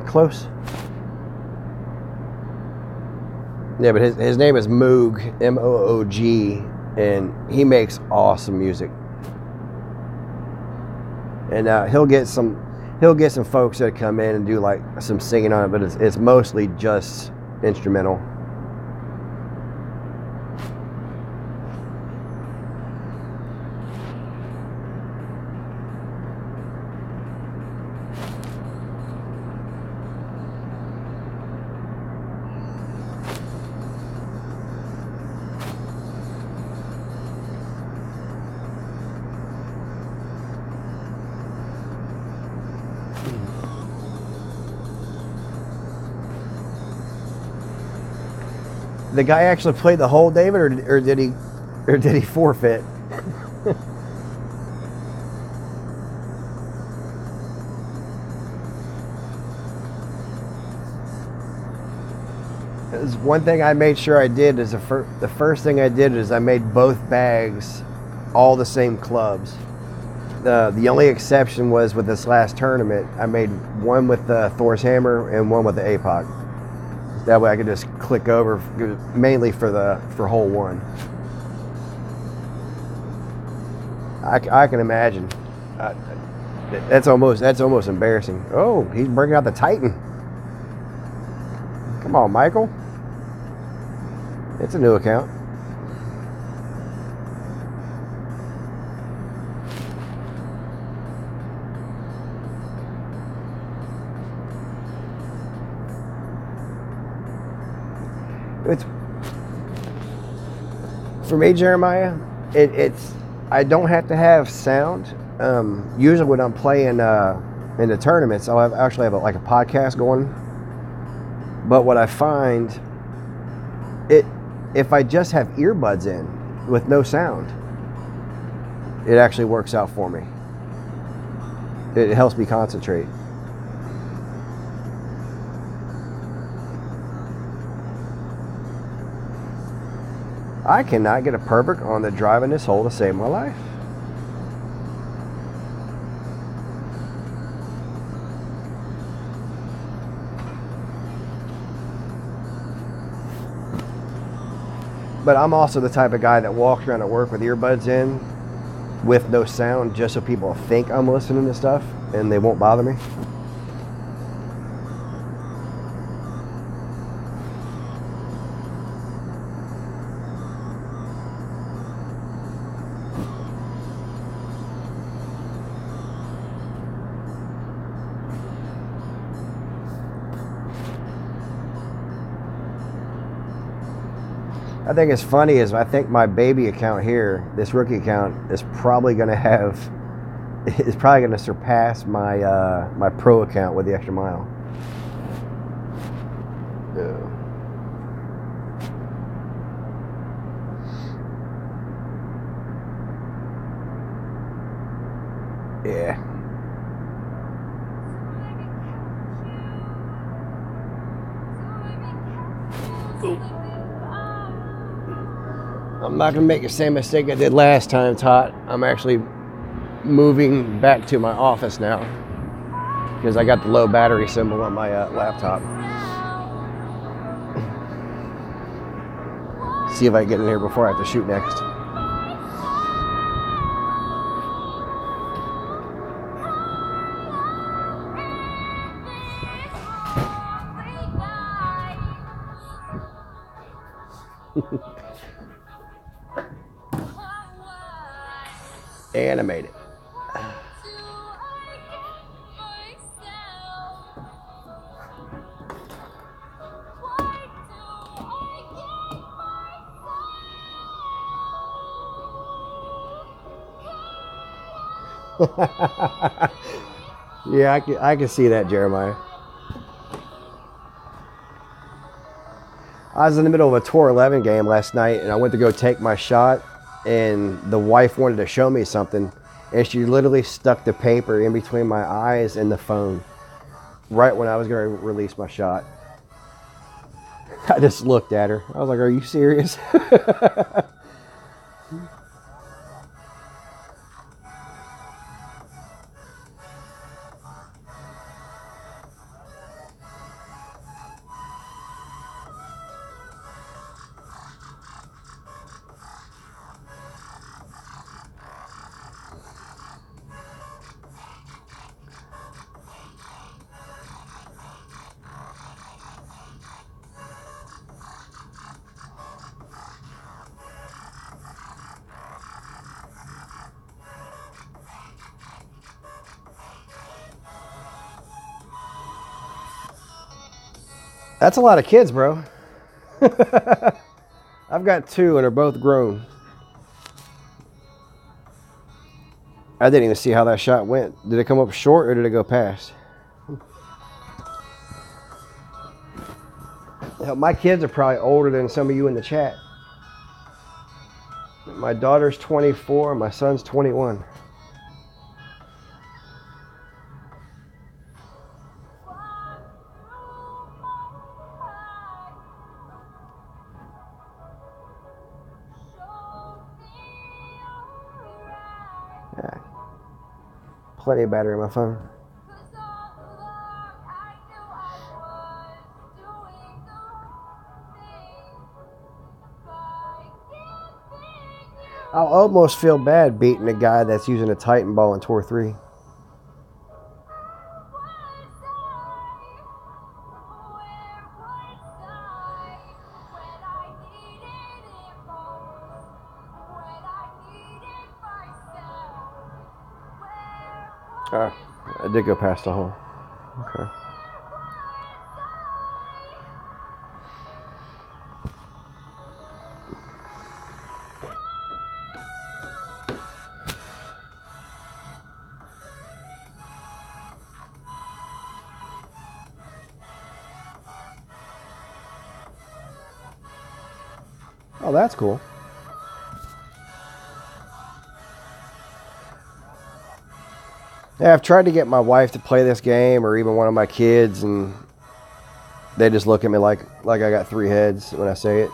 Close. Yeah, but his name is Moog, M-O-O-G, and he makes awesome music. And he'll get some folks that come in and do like some singing on it, but it's mostly just instrumental. The guy actually played the whole, David, or did he forfeit? There's one thing I made sure I did is the first thing I did is I made both bags all the same clubs. The only exception was with this last tournament, I made one with the Thor's Hammer and one with the APOC. That way I could just click over, mainly for hole one. I can imagine. That's almost embarrassing. Oh, he's bringing out the Titan. Come on, Michael. It's a new account. It's for me, Jeremiah. It's I don't have to have sound. Usually when I'm playing in the tournaments, I'll actually have like a podcast going. But what I find, if I just have earbuds in with no sound, it actually works out for me. It helps me concentrate. I cannot get a perfect on the drive in this hole to save my life. But I'm also the type of guy that walks around at work with earbuds in with no sound just so people think I'm listening to stuff and they won't bother me. I think it's funny is I think my baby account here, this rookie account, is probably going to surpass my my pro account with the extra mile. Yeah. I'm not going to make the same mistake I did last time, Todd. I'm actually moving back to my office now because I got the low battery symbol on my laptop. See if I can get in here before I have to shoot next. Animated. Yeah, I can see that, Jeremiah. I was in the middle of a Tour 11 game last night, and I went to go take my shot, and the wife wanted to show me something, and she literally stuck the paper in between my eyes and the phone right when I was going to release my shot. I just looked at her. I was like, are you serious? That's a lot of kids, bro. I've got two and they're both grown. I didn't even see how that shot went. Did it come up short or did it go past? Hell, my kids are probably older than some of you in the chat. My daughter's 24, my son's 21. Yeah. Plenty of battery on my phone. I'll almost feel bad beating a guy that's using a Titan ball in Tour 3. I did go past the hole. Okay. Oh, that's cool. Yeah, I've tried to get my wife to play this game, or even one of my kids, and they just look at me like I got 3 heads when I say it.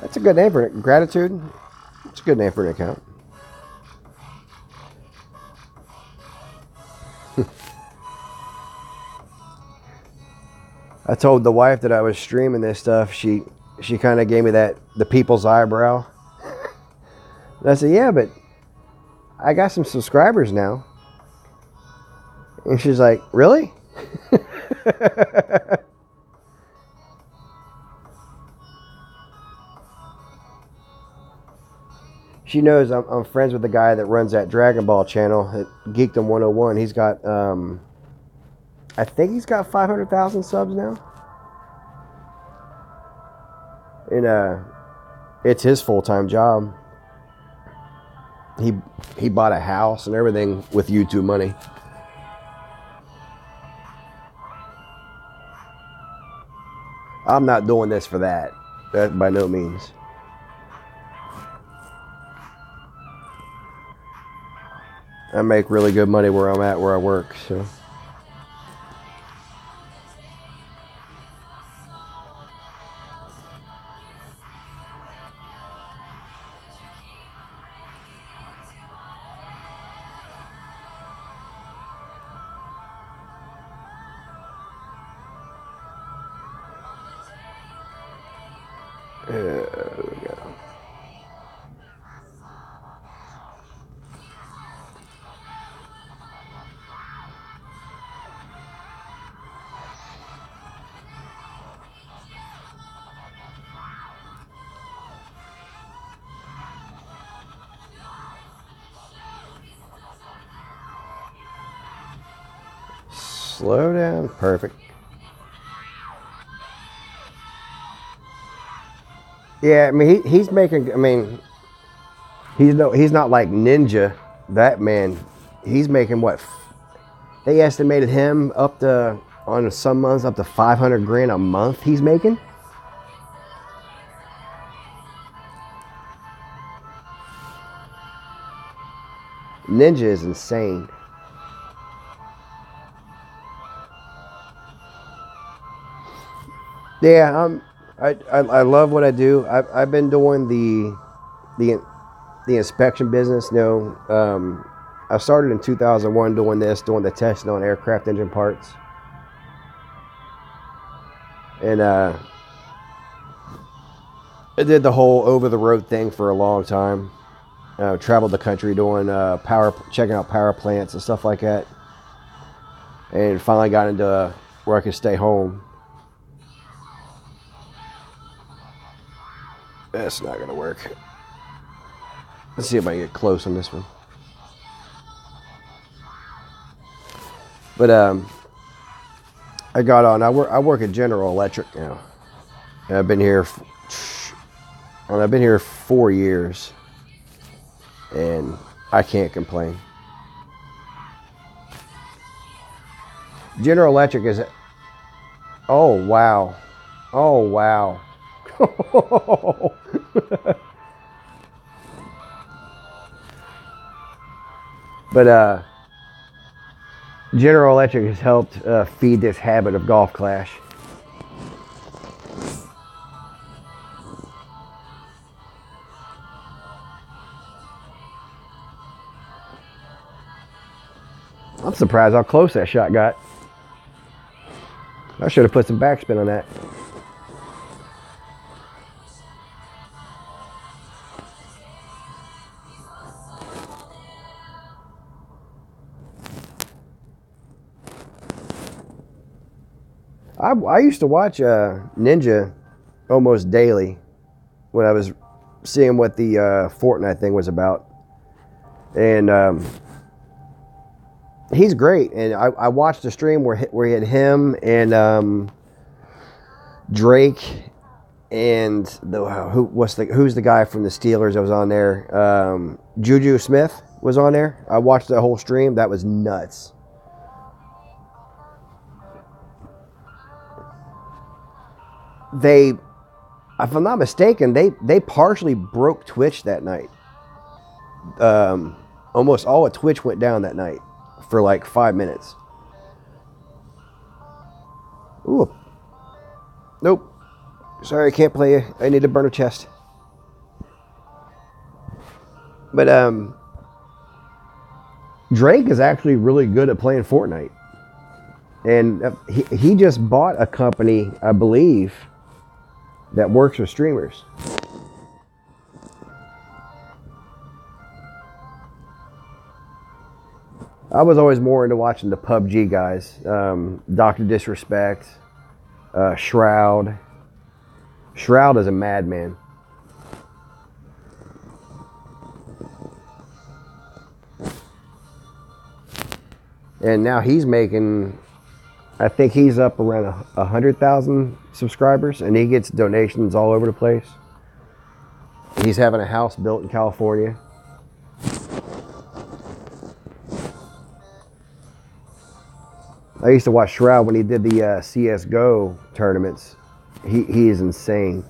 That's a good name for it. Gratitude. It's a good name for an account. I told the wife that I was streaming this stuff. She kind of gave me the people's eyebrow. And I said, yeah, but I got some subscribers now. And she's like, really? She knows I'm friends with the guy that runs that Dragon Ball channel at Geekdom 101. He's got, I think he's got 500,000 subs now. And it's his full-time job. He bought a house and everything with YouTube money. I'm not doing this for that. That by no means. I make really good money where I'm at, where I work, so. There we go. Slow down. Perfect. Yeah, I mean he's making. I mean, he's not like Ninja. That man, he's making what? They estimated him up to, on some months, up to 500 grand a month. He's making. Ninja is insane. Yeah, I love what I do. I've been doing the inspection business. I started in 2001 doing the testing on aircraft engine parts, and I did the whole over the road thing for a long time. Traveled the country doing checking out power plants and stuff like that, and finally got into where I could stay home. That's not gonna work. Let's see if I can get close on this one. But I got on. I work at General Electric now. And I've been here. I've been here 4 years, and I can't complain. General Electric is. Oh wow! Oh wow! But General Electric has helped feed this habit of Golf Clash. I'm surprised how close that shot got. I should have put some backspin on that. I used to watch Ninja almost daily when I was seeing what the Fortnite thing was about. And he's great. And I watched a stream where he had him and Drake and who's the guy from the Steelers that was on there? Juju Smith was on there. I watched that whole stream. That was nuts. If I'm not mistaken, they partially broke Twitch that night. Almost all of Twitch went down that night for like 5 minutes. Ooh. Nope. Sorry, I can't play. I need to burn a chest. But Drake is actually really good at playing Fortnite. And he just bought a company, I believe, that works with streamers. I was always more into watching the PUBG guys. Dr. Disrespect, Shroud. Shroud is a madman. And now he's making, I think he's up around 100,000 subscribers, and he gets donations all over the place. He's having a house built in California. I used to watch Shroud when he did the CSGO tournaments. He is insane.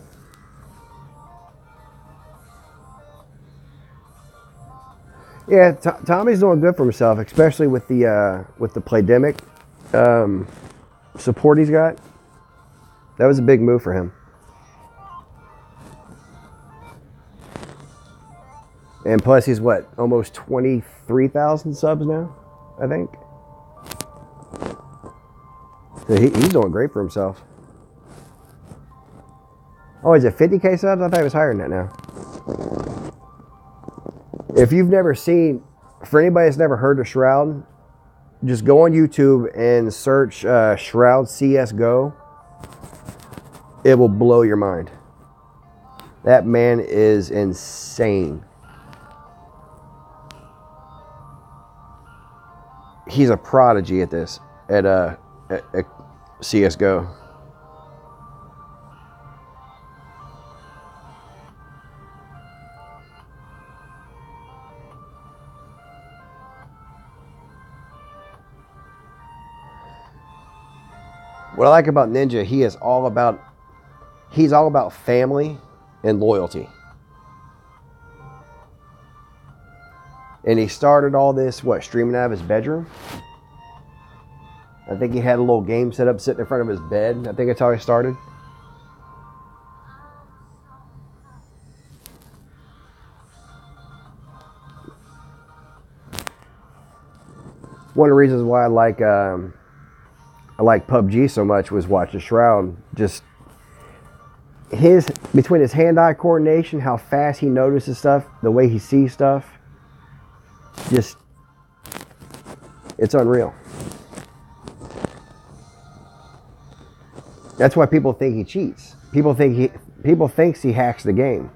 Yeah, Tommy's doing good for himself, especially with the Playdemic support he's got. That was a big move for him. And plus, he's what, almost 23,000 subs now, I think. So he's doing great for himself. Oh, is it 50K subs? I thought he was higher than that now. If you've never seen, for anybody that's never heard of Shroud, just go on YouTube and search Shroud CSGO. It will blow your mind. That man is insane. He's a prodigy at this, at CSGO. What I like about Ninja, he's all about family and loyalty. And he started all this, streaming out of his bedroom? I think he had a little game set up sitting in front of his bed. I think that's how he started. One of the reasons why I like PUBG so much was watching Shroud. Just between his hand-eye coordination, how fast he notices stuff, the way he sees stuff, just, it's unreal. That's why people think he cheats. People thinks he hacks the game.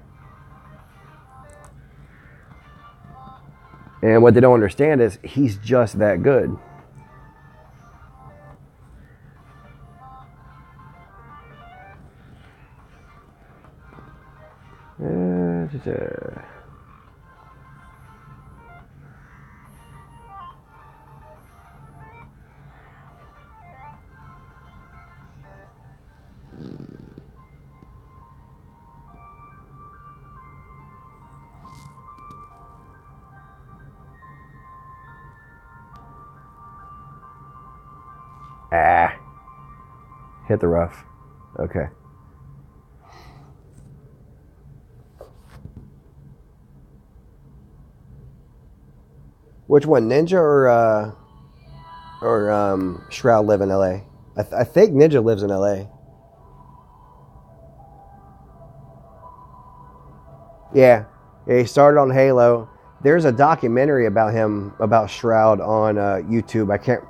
And what they don't understand is he's just that good. Hit the rough. Okay. Which one, Ninja or Shroud live in LA? I think Ninja lives in LA. Yeah, he started on Halo. There's a documentary about him, about Shroud, on YouTube. I can't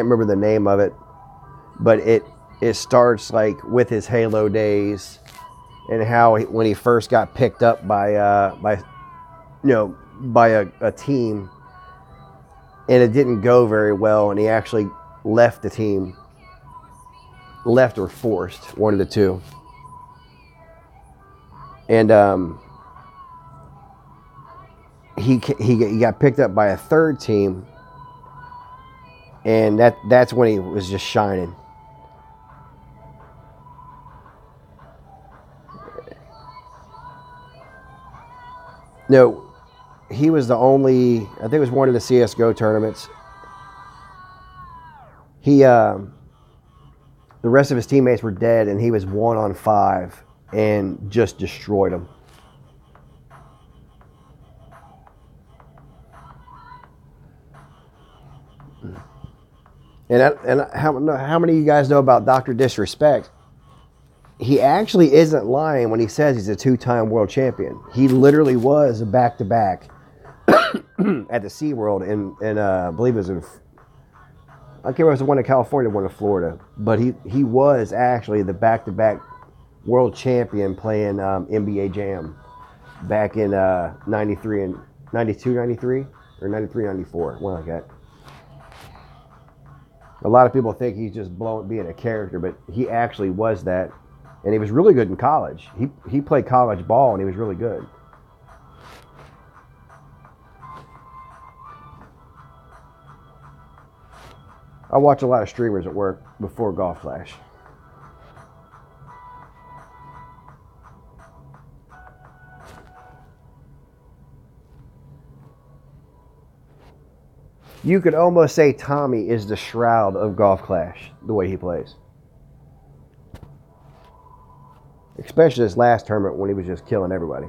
remember the name of it, but it starts like with his Halo days and how when he first got picked up by a team, and it didn't go very well, and he actually left the team left or forced, one of the two. And he got picked up by a third team, and that's when he was just shining. No, he was the only, I think it was one of the CSGO tournaments. The rest of his teammates were dead, and he was 1-on-5 and just destroyed them. And how many of you guys know about Dr. Disrespect? He actually isn't lying when he says he's a 2-time world champion. He literally was a back-to-back at the SeaWorld in I believe it was in, I can't remember if it was the one in California, one in Florida, but he was actually the back-to-back world champion playing NBA Jam back in 93 and 92, 93, or 93, 94, one like that. A lot of people think he's just being a character, but he actually was that. And he was really good in college. He played college ball, and he was really good. I watch a lot of streamers at work before Golf Clash. You could almost say Tommy is the shroud of Golf Clash, the way he plays. Especially this last tournament when he was just killing everybody.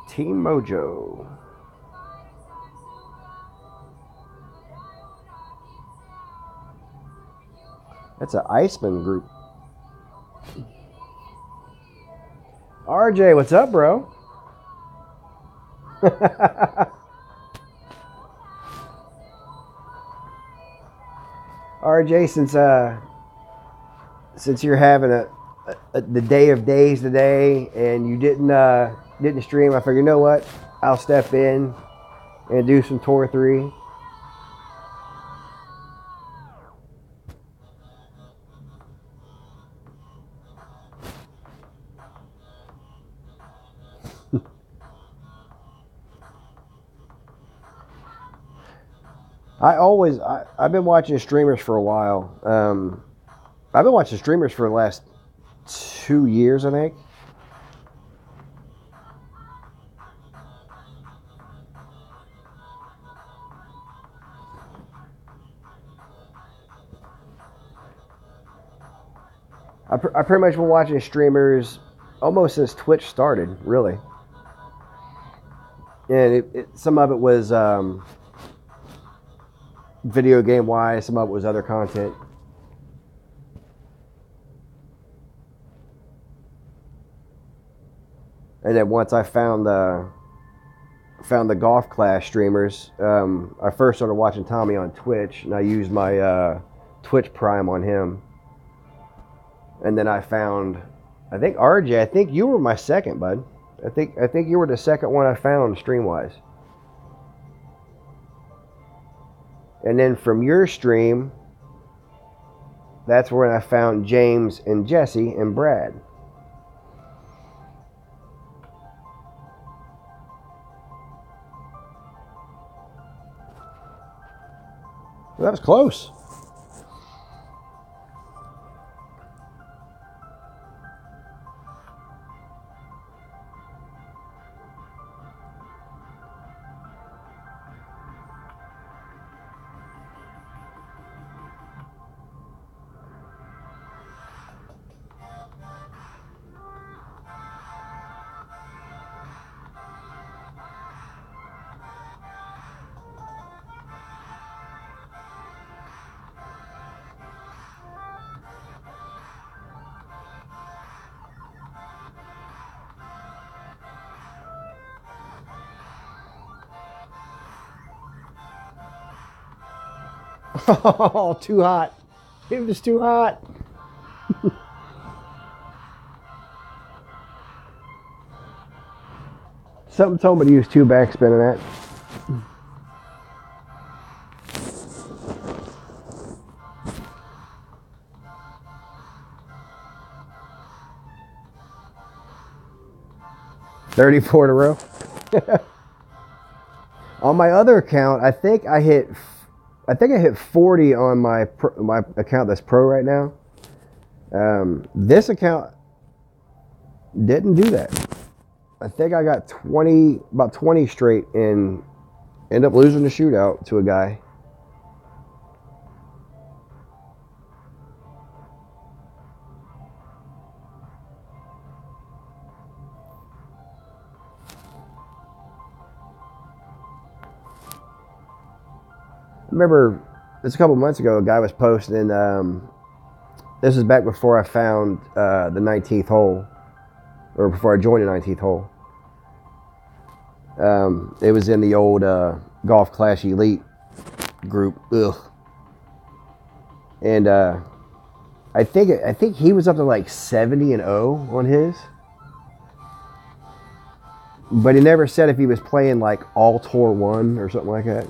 Team Mojo. That's an Iceman group. RJ, what's up, bro? RJ, since you're having the day of days today, and you didn't stream, I figured, you know what? I'll step in and do some Tour 3. I've been watching streamers for a while. I've been watching streamers for the last 2 years, I think. I pretty much been watching streamers almost since Twitch started, really. And some of it was video game wise, some of it was other content. And then once I found the Golf Clash streamers, I first started watching Tommy on Twitch, and I used my Twitch Prime on him. And then I found, I think RJ, I think you were my second, bud. I think you were the second one I found stream-wise. And then from your stream, that's when I found James and Jesse and Brad. Well, that was close. Oh, too hot. It was too hot. Something told me to use 2 backspin in that. $34 in a row. On my other account, I think I hit 40 on my account that's pro right now. This account didn't do that. I think I got about 20 straight and end up losing the shootout to a guy. I remember this a couple months ago, a guy was posting, this is back before I found the 19th hole, or before I joined the 19th hole. It was in the old Golf Clash Elite group. Ugh. And I think he was up to like 70-0 on his. But he never said if he was playing like all tour 1 or something like that.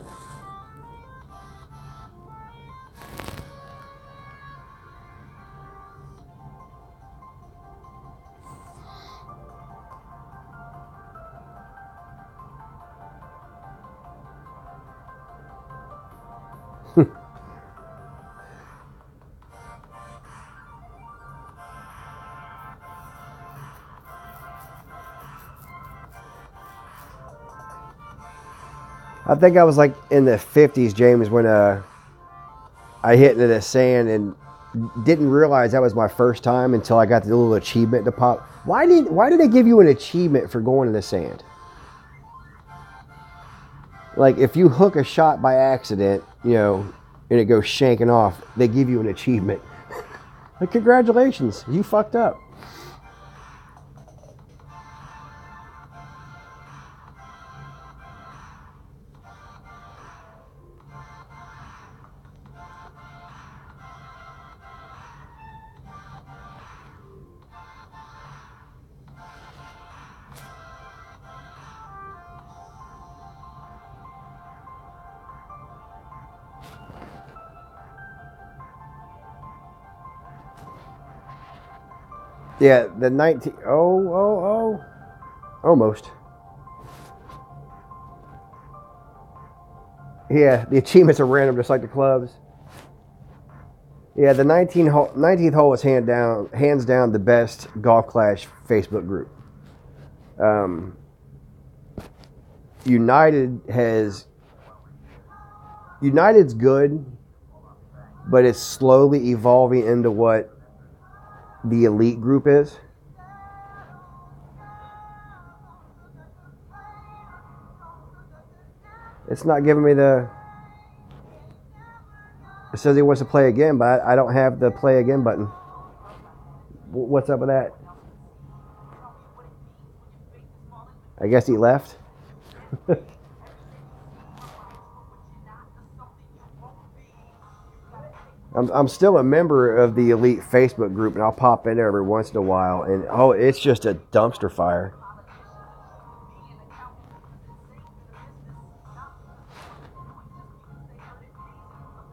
I think I was like in the 50s, James, when I hit into the sand and didn't realize that was my first time until I got the little achievement to pop. Why did they give you an achievement for going in the sand? Like if you hook a shot by accident, and it goes shanking off, they give you an achievement. Like, congratulations, you fucked up. Yeah, the 19. Oh. Almost. Yeah, the achievements are random, just like the clubs. Yeah, the 19th hole is hands down the best Golf Clash Facebook group. United's good, but it's slowly evolving into what the elite group is. It's not giving me the... It says he wants to play again, but I don't have the play again button. What's up with that? I guess he left. I'm still a member of the elite Facebook group, and I'll pop in there every once in a while, and it's just a dumpster fire.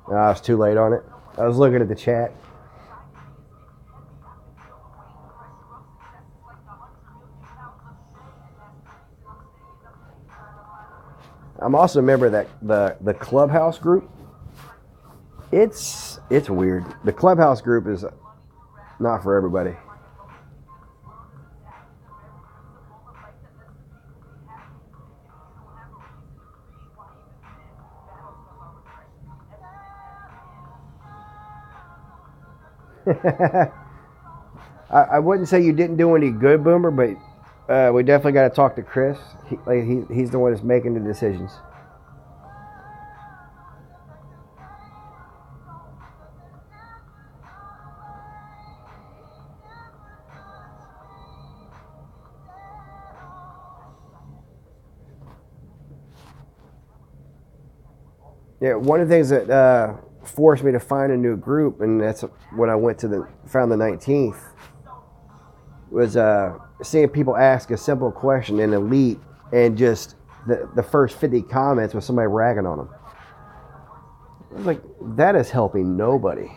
I was too late on it. I was looking at the chat. I'm also a member of the Clubhouse group. It's weird. The Clubhouse group is not for everybody. I wouldn't say you didn't do any good, Boomer, but we definitely got to talk to Chris. He's the one that's making the decisions. Yeah, one of the things that forced me to find a new group, and that's when I went to found the 19th. Was seeing people ask a simple question in Elite, and just the first 50 comments was somebody ragging on them. I was like, that is helping nobody.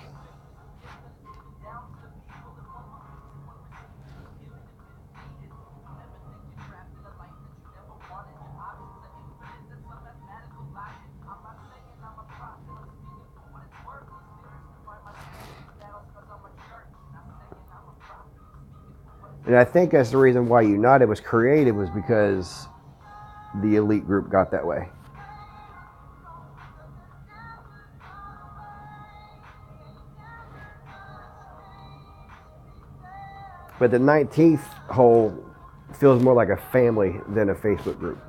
And I think that's the reason why United was created, was because the Elite group got that way. But the 19th hole feels more like a family than a Facebook group.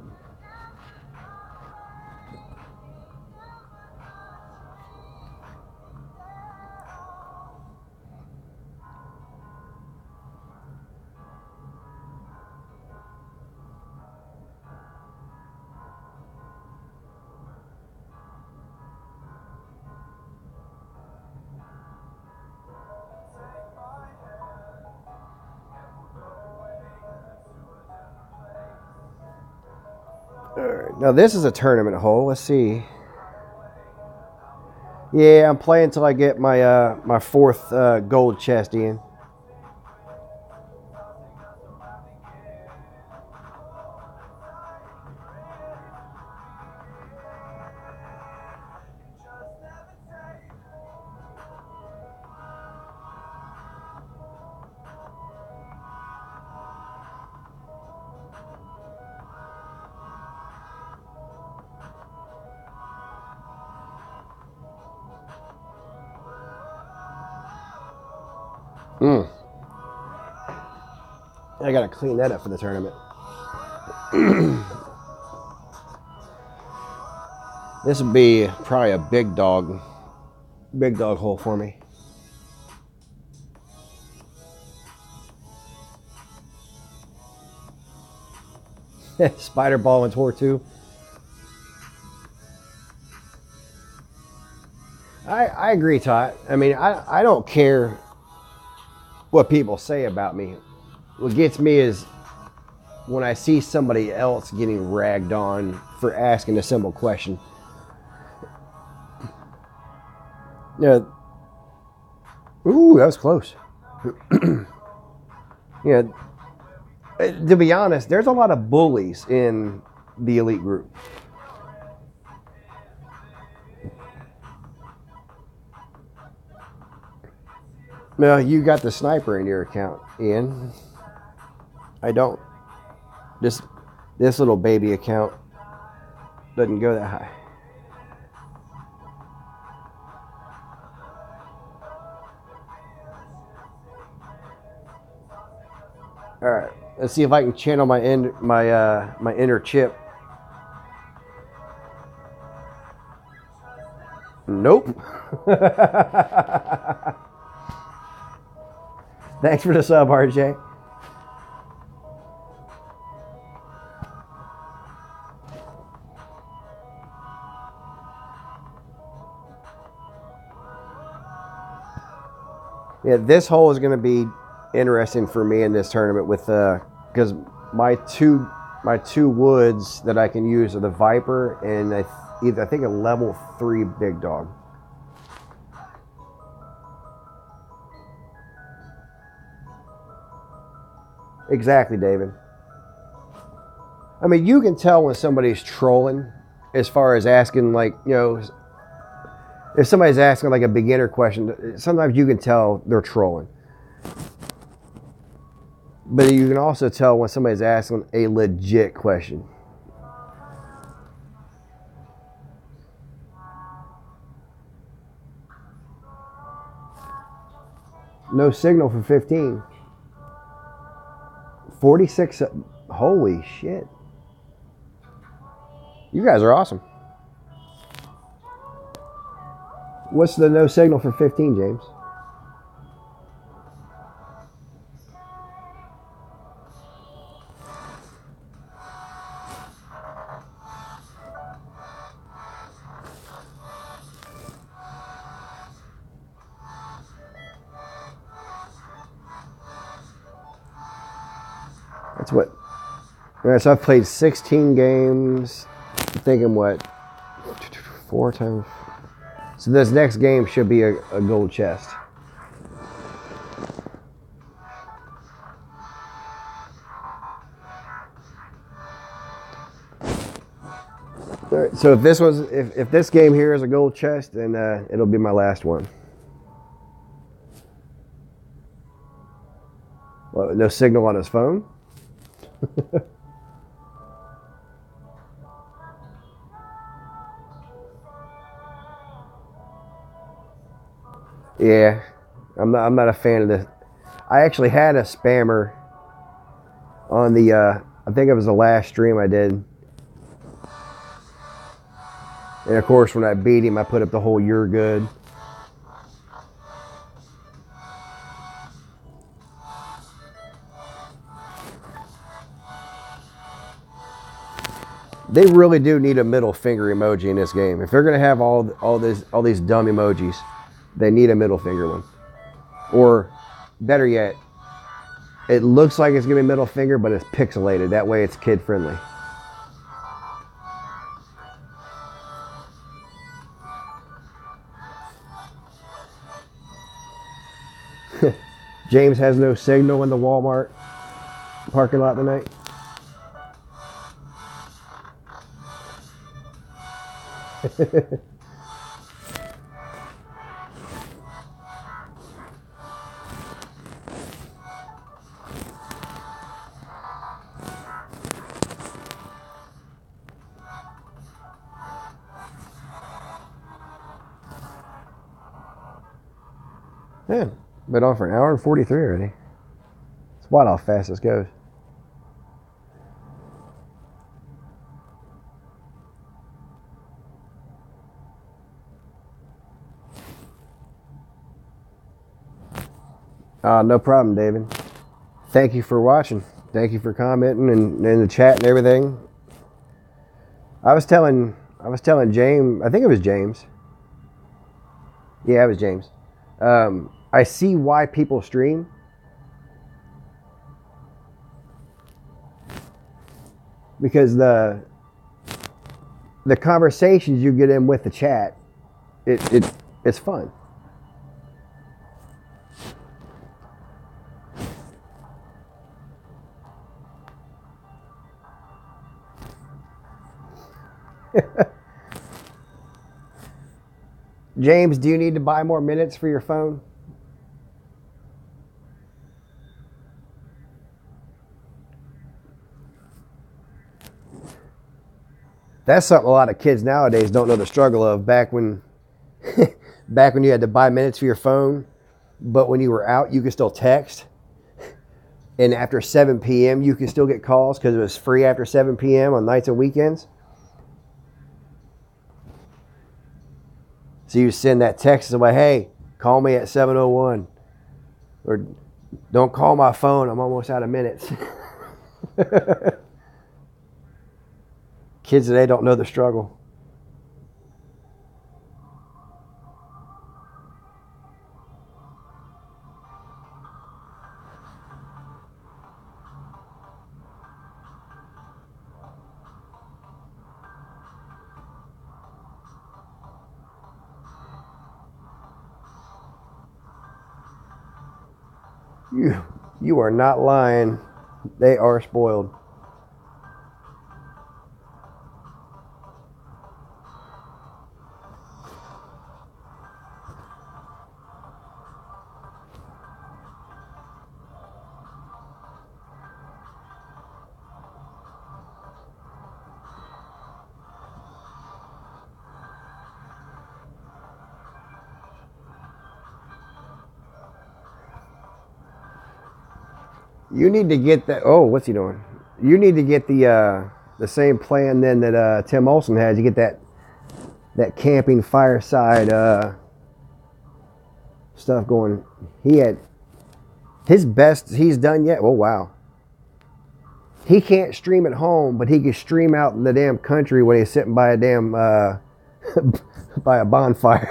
All right, now this is a tournament hole. Let's see. Yeah, I'm playing until I get my my fourth gold chest in. I gotta clean that up for the tournament. This would be probably a big dog hole for me. Spider ball and tour 2. I agree, Todd. I mean, I don't care what people say about me. What gets me is when I see somebody else getting ragged on for asking a simple question. Yeah. Ooh, that was close. Yeah. To be honest, there's a lot of bullies in the Elite group. Now, you got the sniper in your account, Ian. I don't. This little baby account doesn't go that high. All right, let's see if I can channel my inner Chip. Nope. Thanks for the sub, RJ. Yeah, this hole is going to be interesting for me in this tournament with because my two woods that I can use are the Viper and I think a level 3 big dog. Exactly, David. I mean, you can tell when somebody's trolling as far as asking, like, you know, if somebody's asking like a beginner question, sometimes you can tell they're trolling. But you can also tell when somebody's asking a legit question. No signal for 15. 46. Holy shit. You guys are awesome. What's the no signal for 15, James? That's what. All right, so I've played 16 games. I'm thinking what? 4 times. So this next game should be a gold chest. All right, so if this game here is a gold chest, then it'll be my last one. Well, no signal on his phone. Yeah, I'm not a fan of this. I actually had a spammer on the I think it was the last stream I did. And of course, when I beat him, I put up the whole "you're good." They really do need a middle finger emoji in this game. If they're gonna have all these dumb emojis, they need a middle finger one. Or better yet, it looks like it's gonna be middle finger, but it's pixelated. That way, it's kid friendly. James has no signal in the Walmart parking lot tonight. Yeah, been on for an hour and 43 already. It's wild how fast this goes. No problem, David. Thank you for watching. Thank you for commenting and in the chat and everything. I was telling James, I think it was James. Yeah, it was James. I see why people stream. Because the conversations you get in with the chat, it's fun. James, do you need to buy more minutes for your phone? That's something a lot of kids nowadays don't know the struggle of. Back when you had to buy minutes for your phone, but when you were out, you could still text. And after 7 p.m., you could still get calls because it was free after 7 p.m. on nights and weekends. So you send that text away, hey, call me at 7:01. Or don't call my phone, I'm almost out of minutes. Kids today don't know the struggle. You are not lying. They are spoiled. You need to get that. Oh, what's he doing? You need to get the same plan then that Tim Olson has. You get that camping fireside stuff going. He had his best he's done yet. Oh wow. He can't stream at home, but he can stream out in the damn country when he's sitting by a damn by a bonfire.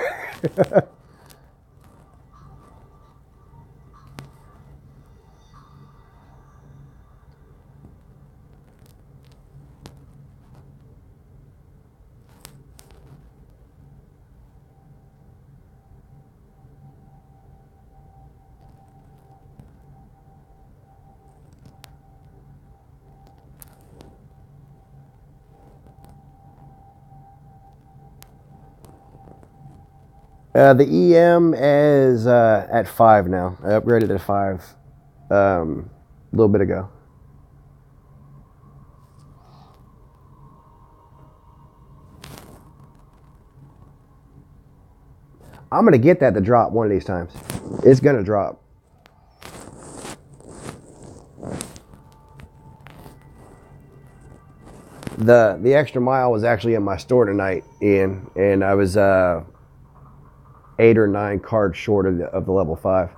The EM is at 5 now. I upgraded to 5 a little bit ago. I'm going to get that to drop one of these times. It's going to drop. The extra mile was actually in my store tonight, Ian, and I was 8 or 9 cards short of the level 5.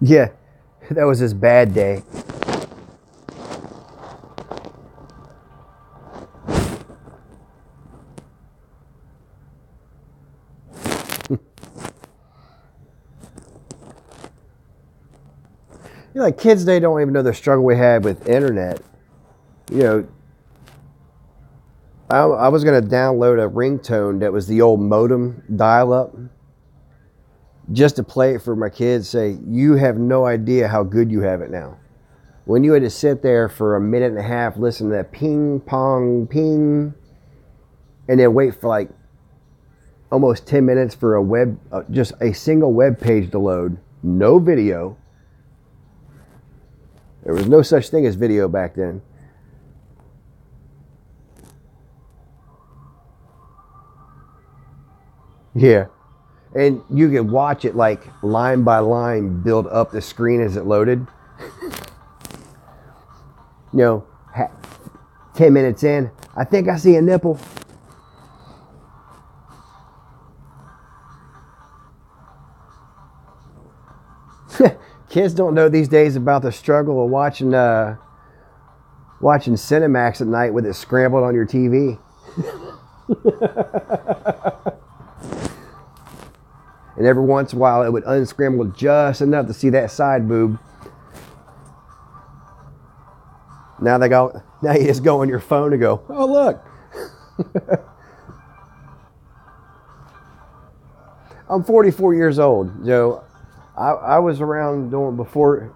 Yeah, that was his bad day. You know, like kids today don't even know the struggle we had with internet. You know, I was going to download a ringtone that was the old modem dial-up just to play it for my kids. Say, you have no idea how good you have it now. When you had to sit there for a minute and a half, listen to that ping, pong, ping, and then wait for like almost 10 minutes for just a single web page to load. No video. There was no such thing as video back then. Yeah. And you could watch it like line by line build up the screen as it loaded. You know, 10 minutes in, I think I see a nipple. Kids don't know these days about the struggle of watching Cinemax at night with it scrambled on your TV. And every once in a while, it would unscramble just enough to see that side boob. Now you just go on your phone and go, oh look. I'm 44 years old, Joe. I was around doing before,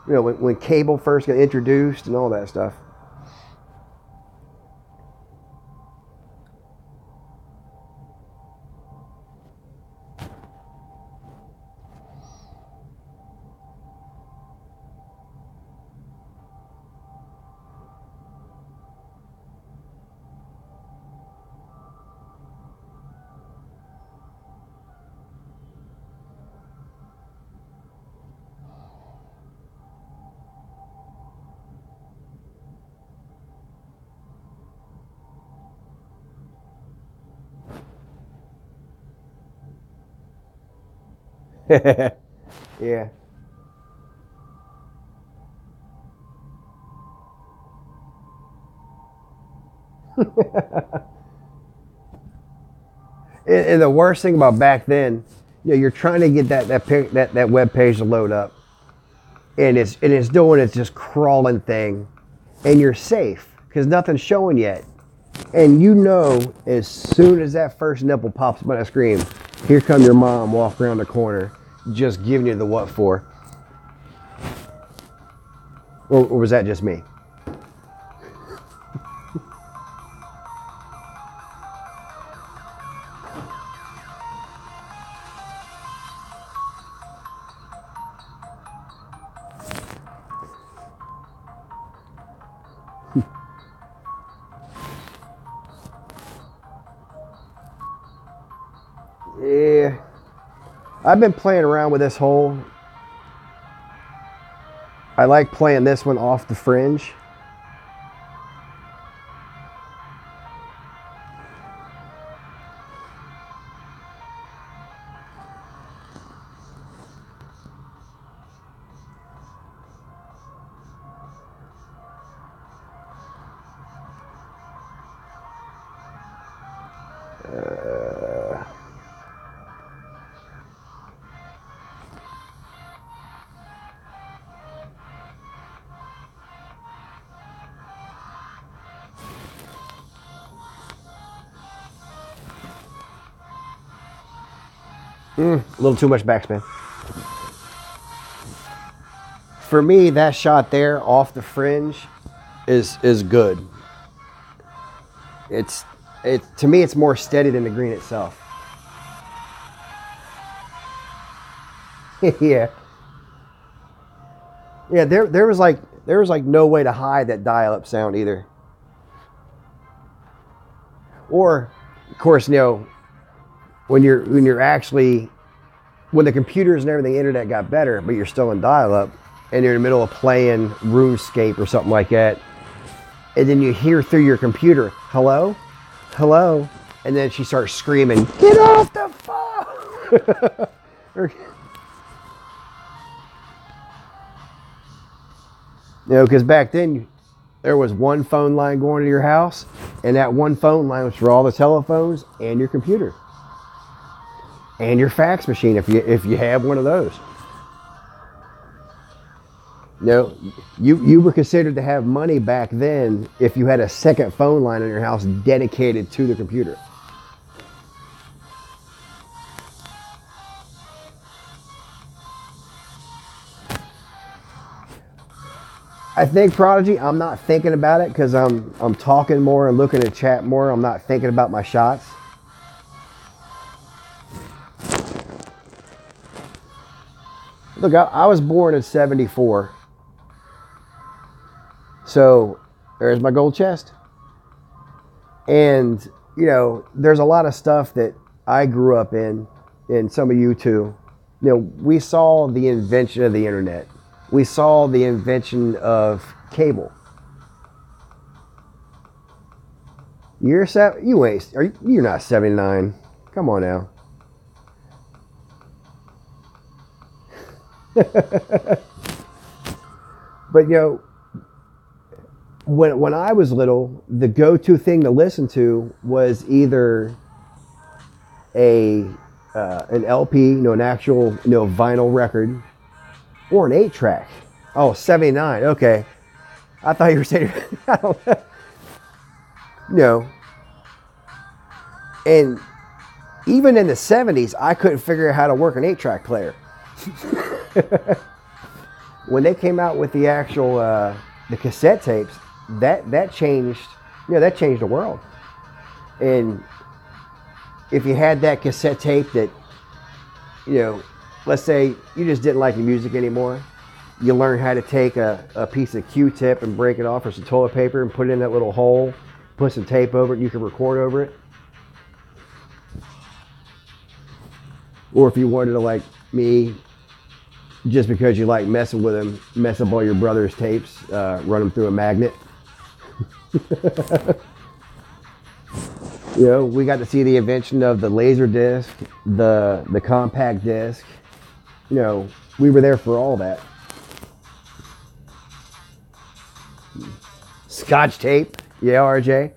you know, when cable first got introduced and all that stuff. Yeah. And the worst thing about back then, you know, you're trying to get that web page to load up, and it's doing its just crawling thing, and you're safe because nothing's showing yet, and you know as soon as that first nipple pops up on that screen, here come your mom walking around the corner, just giving you the what for. Or was that just me? Yeah. I've been playing around with this hole. I like playing this one off the fringe. A little too much backspin. for me, that shot there off the fringe is good. To me, it's more steady than the green itself. Yeah. Yeah, there was like no way to hide that dial-up sound either. Or, of course, when the computers and everything, the internet got better, but you're still in dial-up, and you're in the middle of playing RuneScape or something like that, and then you hear through your computer, hello, hello, and then she starts screaming, get off the phone. Because back then there was one phone line going to your house, and that one phone line was for all the telephones and your computer and your fax machine if you have one of those. You were considered to have money back then if you had a second phone line in your house dedicated to the computer. I think Prodigy, I'm not thinking about it because I'm talking more and looking at chat more. I'm not thinking about my shots. Look, I was born in 74. So there's my gold chest. And, there's a lot of stuff that I grew up in, and some of you too. We saw the invention of the internet. We saw the invention of cable. You're not 79. Come on now. But when I was little, the go-to thing to listen to was either an LP, an actual vinyl record, or an 8-track. Oh, 79. Okay. I thought you were saying, I don't know. And even in the 70s, I couldn't figure out how to work an 8-track player. When they came out with the actual, the cassette tapes, that changed, that changed the world. And if you had that cassette tape that, let's say you just didn't like the music anymore. You learn how to take a piece of Q-tip and break it off, or some toilet paper and put it in that little hole, put some tape over it, and you can record over it. Or if you wanted to, like me, just because you like messing with them, mess up all your brother's tapes, run them through a magnet. We got to see the invention of the laser disc, the compact disc. We were there for all that. Scotch tape. Yeah, RJ.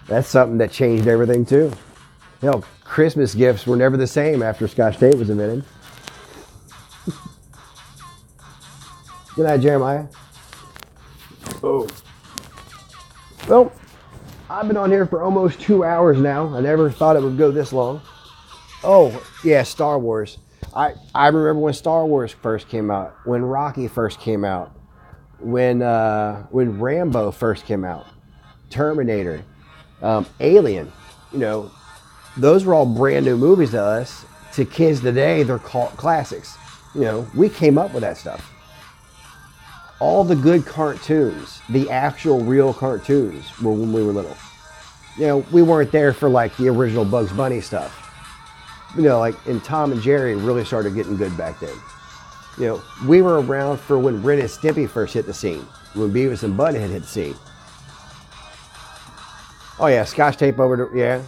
That's something that changed everything too. Christmas gifts were never the same after Scotch tape was invented. Good night, Jeremiah. Oh. Well, I've been on here for almost 2 hours now. I never thought it would go this long. Oh, yeah, Star Wars. I remember when Star Wars first came out, when Rocky first came out, when Rambo first came out, Terminator, Alien. Those were all brand new movies to us. To kids today, they're called classics. We came up with that stuff. All the good cartoons, the actual real cartoons, were when we were little. We weren't there for like the original Bugs Bunny stuff. And Tom and Jerry really started getting good back then. We were around for when Ren and Stimpy first hit the scene, when Beavis and Butthead hit the scene. Oh yeah, Scotch tape over to, yeah.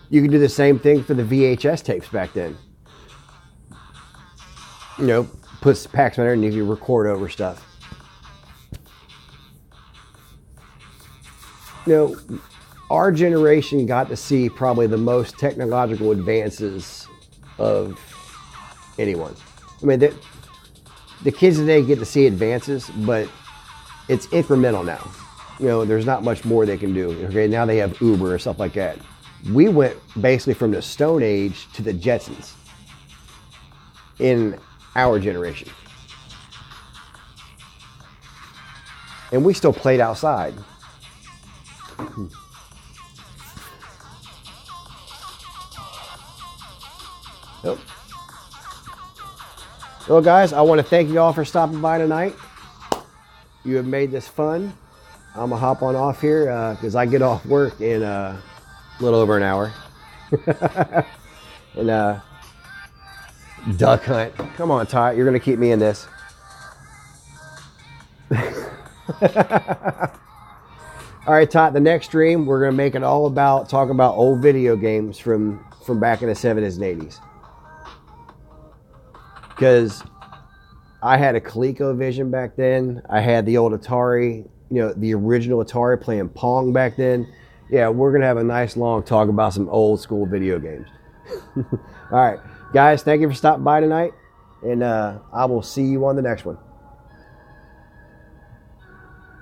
You could do the same thing for the VHS tapes back then. Put packs on there and you can record over stuff. Our generation got to see probably the most technological advances of anyone. I mean, the kids today get to see advances, but it's incremental now. There's not much more they can do. Okay, now they have Uber or stuff like that. We went basically from the Stone Age to the Jetsons in our generation. And we still played outside. Nope. Well, guys, I want to thank you all for stopping by tonight. You have made this fun. I'm going to hop on off here because I get off work in a little over an hour. And duck hunt. Come on, Ty. You're going to keep me in this. All right, Todd, the next stream, we're going to make it all about talking about old video games from back in the 70s and 80s. Because I had a ColecoVision back then. I had the old Atari, the original Atari, playing Pong back then. Yeah, we're going to have a nice long talk about some old school video games. All right, guys, thank you for stopping by tonight. And I will see you on the next one.